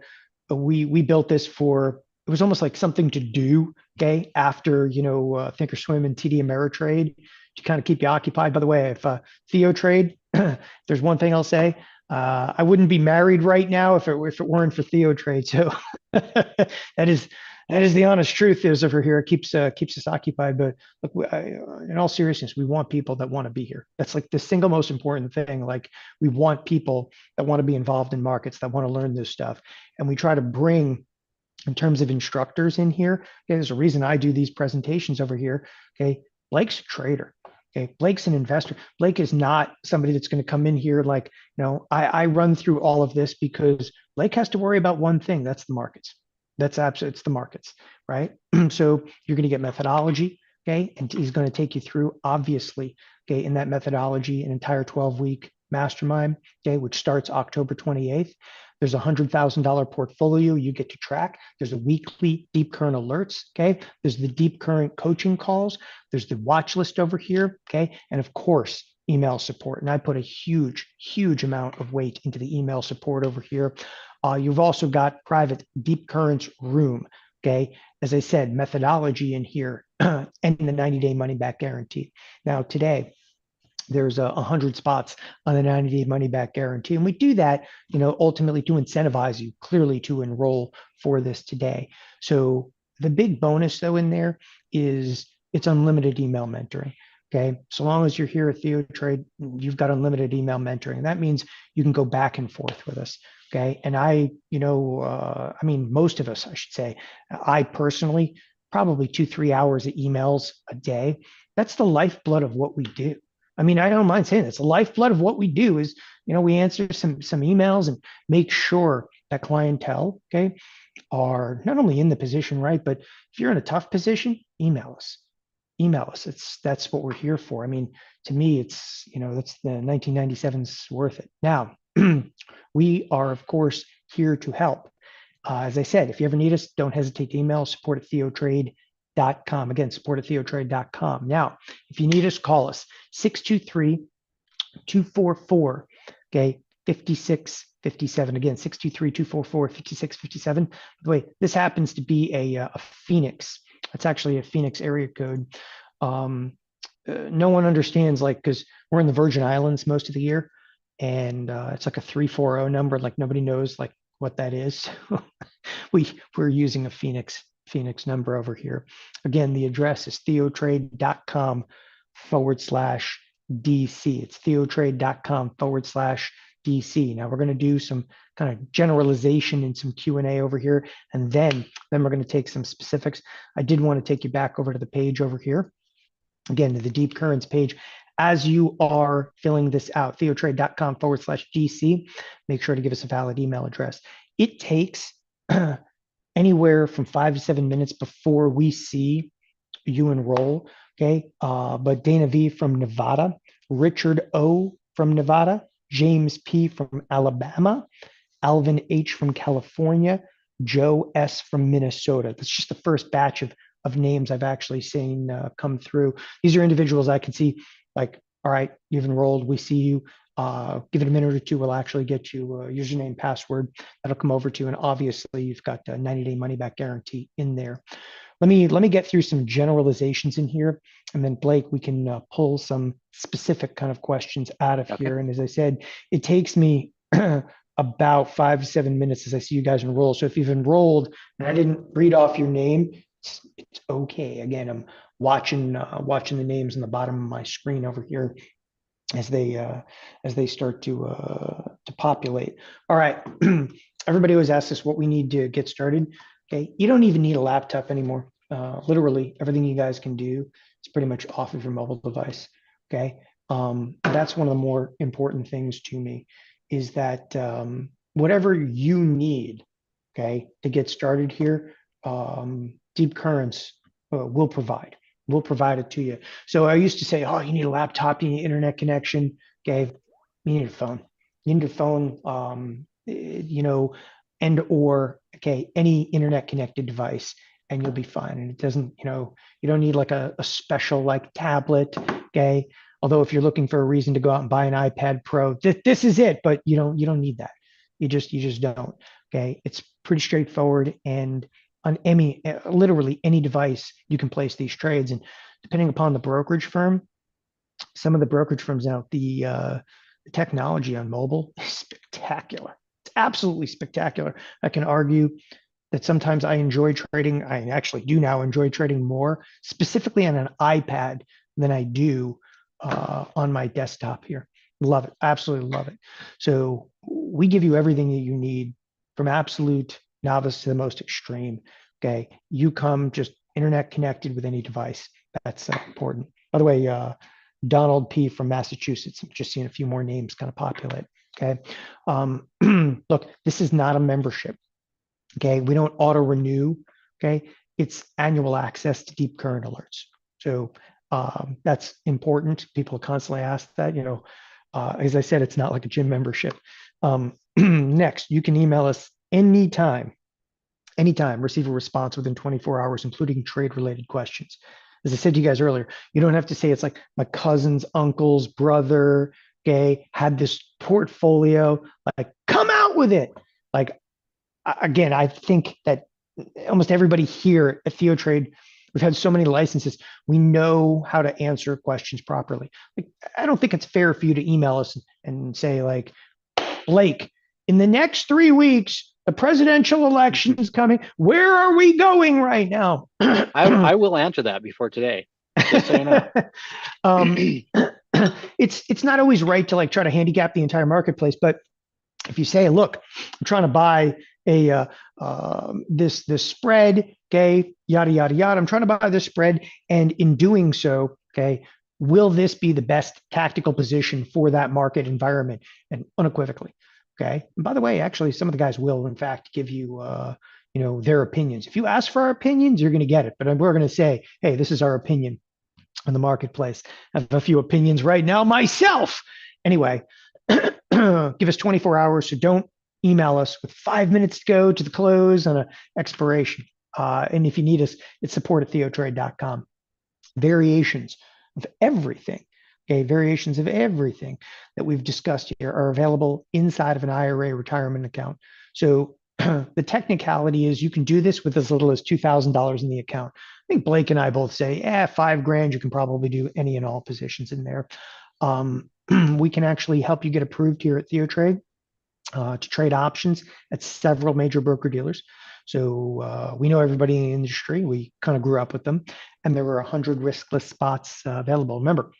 we built this for it was almost like something to do, okay, after Thinkorswim and TD Ameritrade, to kind of keep you occupied. By the way, if Theo trade, there's one thing I'll say. I wouldn't be married right now if it weren't for Theo trade. So that is that is the honest truth is over here. It keeps us occupied. But look, in all seriousness, we want people that want to be here. That's like the single most important thing. Like we want people that want to be involved in markets, that want to learn this stuff, and we try to bring in terms of instructors in here. Okay, there's a reason I do these presentations over here. Okay, Blake's a trader. Okay, Blake's an investor. Blake is not somebody that's going to come in here like, I run through all of this because Blake has to worry about one thing. That's the markets. That's absolutely, it's the markets, right? So you're going to get methodology. Okay, and he's going to take you through, obviously, okay, in that methodology, an entire 12-week mastermind, okay, which starts October 28th. There's a $100,000 portfolio you get to track. There's a weekly deep current alerts. Okay. There's the deep current coaching calls. There's the watch list over here. Okay. And of course, email support. And I put a huge, huge amount of weight into the email support over here. You've also got private deep currents room. Okay. As I said, methodology in here and the 90-day money back guarantee. Now, today, there's 100 spots on the 90-day money back guarantee. And we do that, ultimately to incentivize you clearly to enroll for this today. So the big bonus though in there is it's unlimited email mentoring. Okay. So long as you're here at Theo Trade, you've got unlimited email mentoring. That means you can go back and forth with us. Okay. And most of us, I should say, I personally, probably 2-3 hours of emails a day. That's the lifeblood of what we do. I mean, I don't mind saying this. The lifeblood of what we do is, we answer some emails and make sure that clientele, okay, are not only in the position, right, but if you're in a tough position, email us. Email us. That's what we're here for. I mean, to me, it's that's the 1997's worth it. Now, we are of course here to help. As I said, if you ever need us, don't hesitate to email support@theotrade.com. Again, support@theotrade.com. Now, if you need us, call us 623-244, okay, 5657. Again, 623-244-5657. By the way, this happens to be a Phoenix. It's actually a Phoenix area code. No one understands, like, because we're in the Virgin Islands most of the year, and it's like a 340 number. Like nobody knows like what that is. We're using a Phoenix number over here. Again, the address is theotrade.com/DC. It's theotrade.com/DC. Now we're going to do some kind of generalization and some Q&A over here, and then we're going to take some specifics. I did want to take you back over to the page over here. Again, to the Deep Currents page. As you are filling this out, theotrade.com/DC, make sure to give us a valid email address. It takes anywhere from 5 to 7 minutes before we see you enroll. Okay. But Dana V from Nevada, Richard O from Nevada, James P from Alabama, Alvin H from California, Joe S from Minnesota. That's just the first batch of names I've actually seen come through. These are individuals I can see like, all right, you've enrolled, we see you. Give it a minute or two, we'll actually get you a username, password that'll come over to you. And obviously you've got a 90-day money back guarantee in there. Let me get through some generalizations in here. And then Blake, we can pull some specific kind of questions out of here. And as I said, it takes me about 5 to 7 minutes as I see you guys enroll. So if you've enrolled and I didn't read off your name, it's okay. Again, I'm watching the names on the bottom of my screen over here as they start to populate. All right, everybody always asks us what we need to get started. Okay, you don't even need a laptop anymore. Literally, everything you guys can do is pretty much off of your mobile device. Okay, that's one of the more important things to me is that whatever you need, okay, to get started here, Deep Currents will provide. We'll provide it to you. So I used to say, oh, you need a laptop, you need internet connection. Okay, you need a phone. You need a phone, and or okay, any internet connected device, and you'll be fine. And it doesn't, you don't need like a special like tablet. Okay. Although if you're looking for a reason to go out and buy an iPad Pro, this is it, but you don't need that. You just don't. Okay. It's pretty straightforward, and on literally any device, you can place these trades. And depending upon the brokerage firm, some of the brokerage firms now, the technology on mobile is spectacular. It's absolutely spectacular. I can argue that sometimes I enjoy trading. I actually do now enjoy trading more, specifically on an iPad than I do on my desktop here. Love it. Absolutely love it. So we give you everything that you need from absolute novice to the most extreme. Okay. You come just internet connected with any device. That's important. By the way, Donald P. from Massachusetts. I'm just seeing a few more names kind of populate. Okay. Look, this is not a membership. Okay. We don't auto renew. Okay. It's annual access to deep current alerts. So that's important. People constantly ask that, as I said, it's not like a gym membership. Next, you can email us anytime, receive a response within 24 hours, including trade related questions. As I said to you guys earlier, you don't have to say it's like my cousin's uncle's brother, okay, had this portfolio, like come out with it. Like, again, I think that almost everybody here at TheoTrade, we've had so many licenses, we know how to answer questions properly. Like, I don't think it's fair for you to email us and say like, Blake, in the next 3 weeks, the presidential election is coming. Where are we going right now? I will answer that before today, just so you know. It's not always right to like try to handicap the entire marketplace, but if you say, look, I'm trying to buy a this spread, okay, yada yada yada. I'm trying to buy this spread, and in doing so, okay, will this be the best tactical position for that market environment? And unequivocally, okay. And by the way, actually, some of the guys will, in fact, give you, their opinions. If you ask for our opinions, you're going to get it. But we're going to say, hey, this is our opinion on the marketplace. I have a few opinions right now myself. Anyway, give us 24 hours. So don't email us with 5 minutes to go to the close on an expiration. And if you need us, it's support@theotrade.com. Variations of everything. Okay, variations of everything that we've discussed here are available inside of an IRA retirement account. So the technicality is you can do this with as little as $2,000 in the account. I think Blake and I both say, $5,000, you can probably do any and all positions in there. We can actually help you get approved here at TheoTrade to trade options at several major broker dealers. So we know everybody in the industry. We kind of grew up with them, and there were 100 riskless spots available. Remember,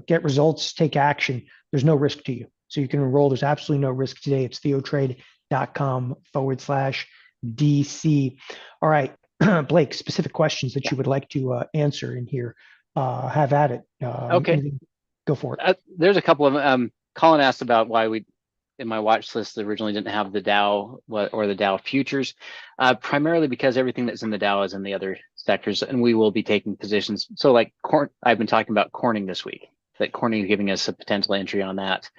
get results, take action. There's no risk to you. So you can enroll. There's absolutely no risk today. It's theotrade.com/DC. All right, Blake, specific questions that you would like to answer in here. Have at it. Okay. Go for it. There's a couple of Colin asked about why we in my watch list originally didn't have the Dow or the Dow futures, primarily because everything that's in the Dow is in the other sectors, and we will be taking positions. So like I've been talking about Corning this week, that Corning is giving us a potential entry on that.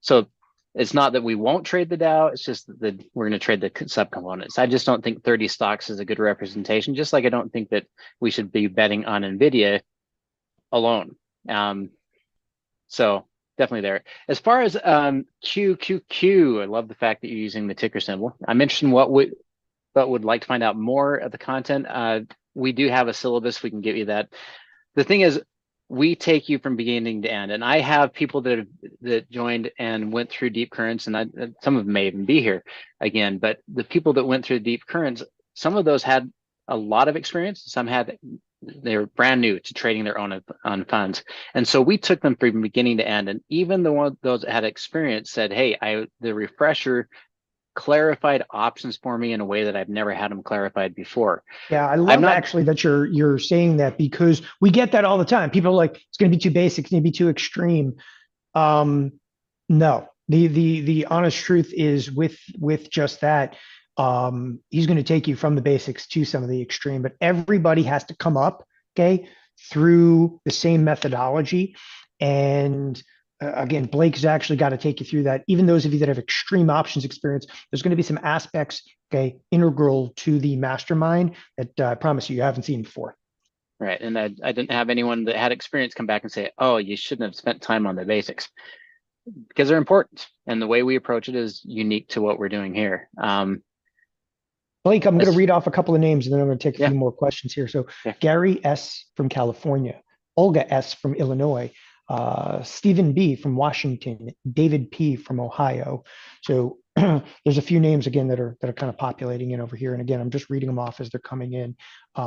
So it's not that we won't trade the Dow, it's just that we're going to trade the subcomponents. I just don't think 30 stocks is a good representation, just like I don't think that we should be betting on NVIDIA alone. So definitely there. As far as QQQ, I love the fact that you're using the ticker symbol. I'm interested in what would like to find out more of the content. We do have a syllabus. We can give you that. The thing is, we take you from beginning to end, and I have people that joined and went through deep currents, and some of them may even be here again. But the people that went through deep currents, some of those had a lot of experience. Some they were brand new to trading their own funds. And so we took them from beginning to end. And even those that had experience said, hey, the refresher clarified options for me in a way that I've never had them clarified before. Yeah, I love actually that you're saying that, because we get that all the time. People are like, it's going to be too basic, it's going to be too extreme. No, the honest truth is with just that. He's going to take you from the basics to some of the extreme, but everybody has to come up, okay, through the same methodology. And again, Blake's actually got to take you through that. Even those of you that have extreme options experience, there's going to be some aspects, okay, integral to the mastermind that I promise you haven't seen before. Right, and I didn't have anyone that had experience come back and say, oh, you shouldn't have spent time on the basics, because they're important. And the way we approach it is unique to what we're doing here. Blake, I'm going to read off a couple of names, and then I'm going to take a few more questions here. So yeah. Gary S. from California. Olga S. from Illinois, Stephen B. from Washington, David P. from Ohio. So there's a few names again that are kind of populating in over here. And again, I'm just reading them off as they're coming in.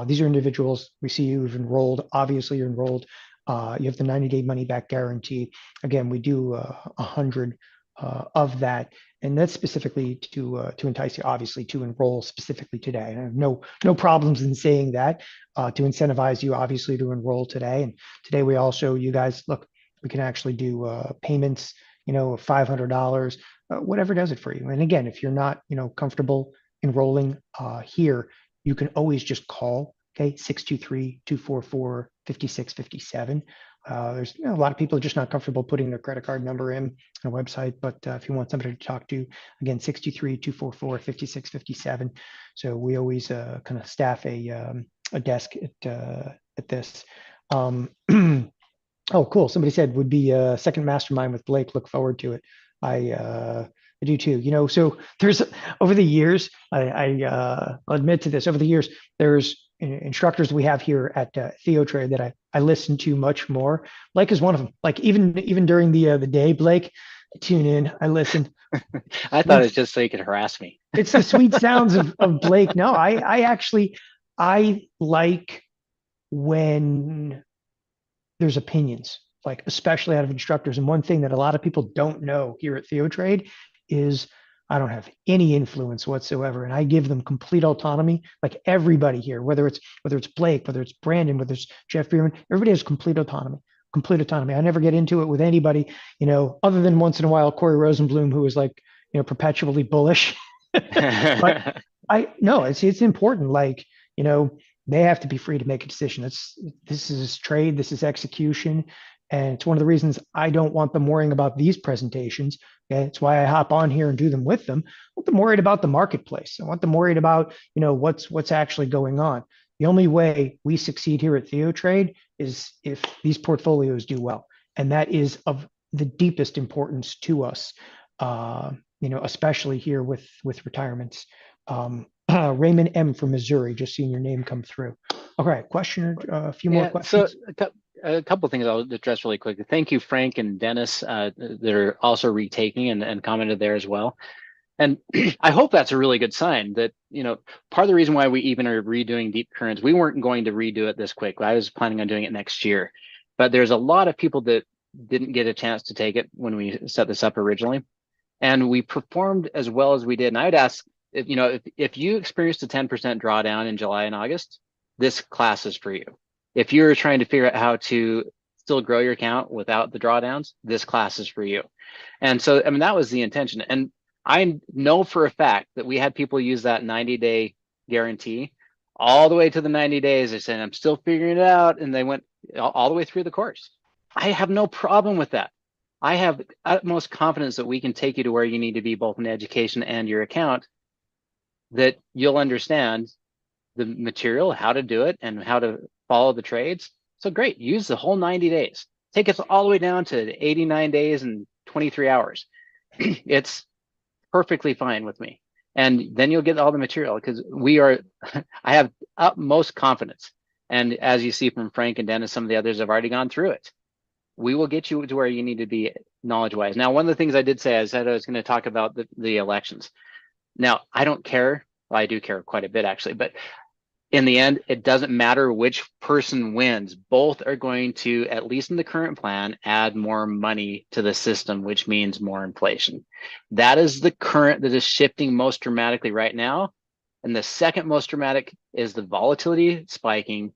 These are individuals we see you've enrolled. Obviously, you're enrolled. You have the 90-day money back guarantee. Again, we do 100 of that, and that's specifically to entice you, obviously, to enroll specifically today. I have no problems in saying that, to incentivize you, obviously, to enroll today. And today we also, you guys, look, we can actually do payments, of $500, whatever does it for you. And again, if you're not, comfortable enrolling here, you can always just call, okay, 623-244-5657. There's a lot of people are just not comfortable putting their credit card number in on a website, but if you want somebody to talk to, again, 623-244-5657. So we always kind of staff a desk at this. Oh, cool. Somebody said would be a second mastermind with Blake. Look forward to it. I do too. So there's over the years, I'll admit to this. Over the years, there's instructors we have here at TheoTrade that I listen to much more. Blake is one of them. Like even during the day, Blake, I tune in, I listen. I thought it was just so you could harass me. It's the sweet sounds of Blake. No, I actually I like when there's opinions, like especially out of instructors. And one thing that a lot of people don't know here at TheoTrade is I don't have any influence whatsoever, and I give them complete autonomy. Like everybody here, whether it's Blake, whether it's Brandon, whether it's Jeff Bierman, everybody has complete autonomy. Complete autonomy. I never get into it with anybody, other than once in a while Corey Rosenblum, who is like, perpetually bullish. But it's important. Like, they have to be free to make a decision. This is trade, this is execution. And it's one of the reasons I don't want them worrying about these presentations. Okay. It's why I hop on here and do them with them. I want them worried about the marketplace. I want them worried about, what's actually going on. The only way we succeed here at TheoTrade is if these portfolios do well. And that is of the deepest importance to us, especially here with retirements. Raymond M from Missouri, just seeing your name come through. All right, question or a few more questions. So a couple of things I'll address really quickly. Thank you, Frank and Dennis, that are also retaking and commented there as well. And I hope that's a really good sign that, part of the reason why we even are redoing Deep Currents, we weren't going to redo it this quick. I was planning on doing it next year, but there's a lot of people that didn't get a chance to take it when we set this up originally. And we performed as well as we did. And I would ask, if you experienced a 10% drawdown in July and August, this class is for you. If you're trying to figure out how to still grow your account without the drawdowns, this class is for you. And so, that was the intention. And I know for a fact that we had people use that 90-day guarantee all the way to the 90 days. They said, I'm still figuring it out. And they went all the way through the course. I have no problem with that. I have utmost confidence that we can take you to where you need to be, both in education and your account, that you'll understand the material, how to do it, and how to follow the trades. So great, use the whole 90 days. Take us all the way down to 89 days and 23 hours. It's perfectly fine with me. And then you'll get all the material, because I have utmost confidence. And as you see from Frank and Dennis, some of the others have already gone through it. We will get you to where you need to be knowledge-wise. Now, one of the things I did say, I said I was going to talk about the elections. Now, I don't care. Well, I do care quite a bit, actually, but in the end, it doesn't matter which person wins. Both are going to, at least in the current plan, add more money to the system, which means more inflation. That is the current that is shifting most dramatically right now. And the second most dramatic is the volatility spiking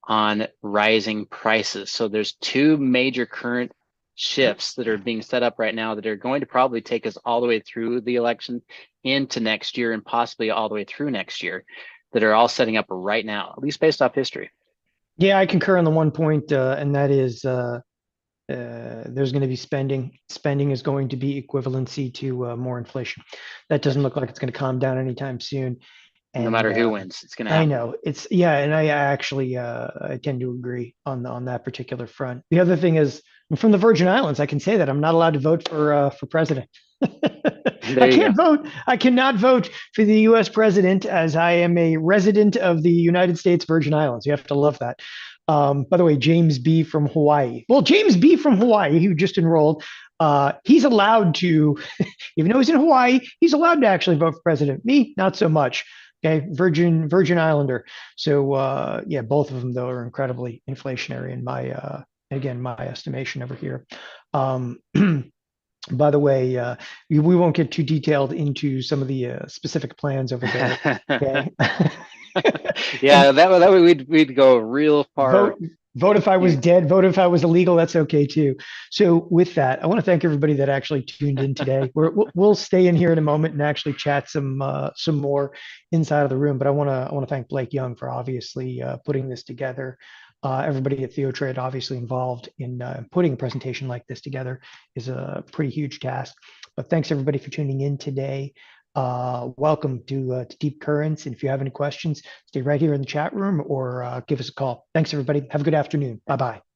on rising prices. So there's two major current shifts that are being set up right now that are going to probably take us all the way through the election into next year, and possibly all the way through next year, that are all setting up right now, at least based off history. Yeah, I concur on the one point, and that is there's going to be spending. Spending is going to be equivalency to more inflation. That doesn't look like it's going to calm down anytime soon. And no matter who wins, it's going to happen. I know it's and I actually I tend to agree on that particular front. The other thing is, I'm from the Virgin Islands. I can say that I'm not allowed to vote for president. I can't vote. I cannot vote for the U.S. president, as I am a resident of the United States Virgin Islands. You have to love that. By the way, James B from Hawaii. Well, James B from Hawaii, who just enrolled, he's allowed to, even though he's in Hawaii, he's allowed to actually vote for president. Me, not so much. Okay, Virgin Islander. So yeah, both of them though are incredibly inflationary in my again my estimation over here. Um, by the way, we won't get too detailed into some of the specific plans over there. Okay. Yeah, And that way we'd go real vote far. vote if I was You, dead, vote if I was illegal. That's okay too. So with that, I want to thank everybody that actually tuned in today. We'll stay in here in a moment and actually chat some more inside of the room. But I want to thank Blake Young for obviously putting this together. Everybody at TheoTrade obviously involved in putting a presentation like this together is a pretty huge task. But thanks everybody for tuning in today. Welcome to Deep Currents. And if you have any questions, stay right here in the chat room or give us a call. Thanks, everybody. Have a good afternoon. Bye bye.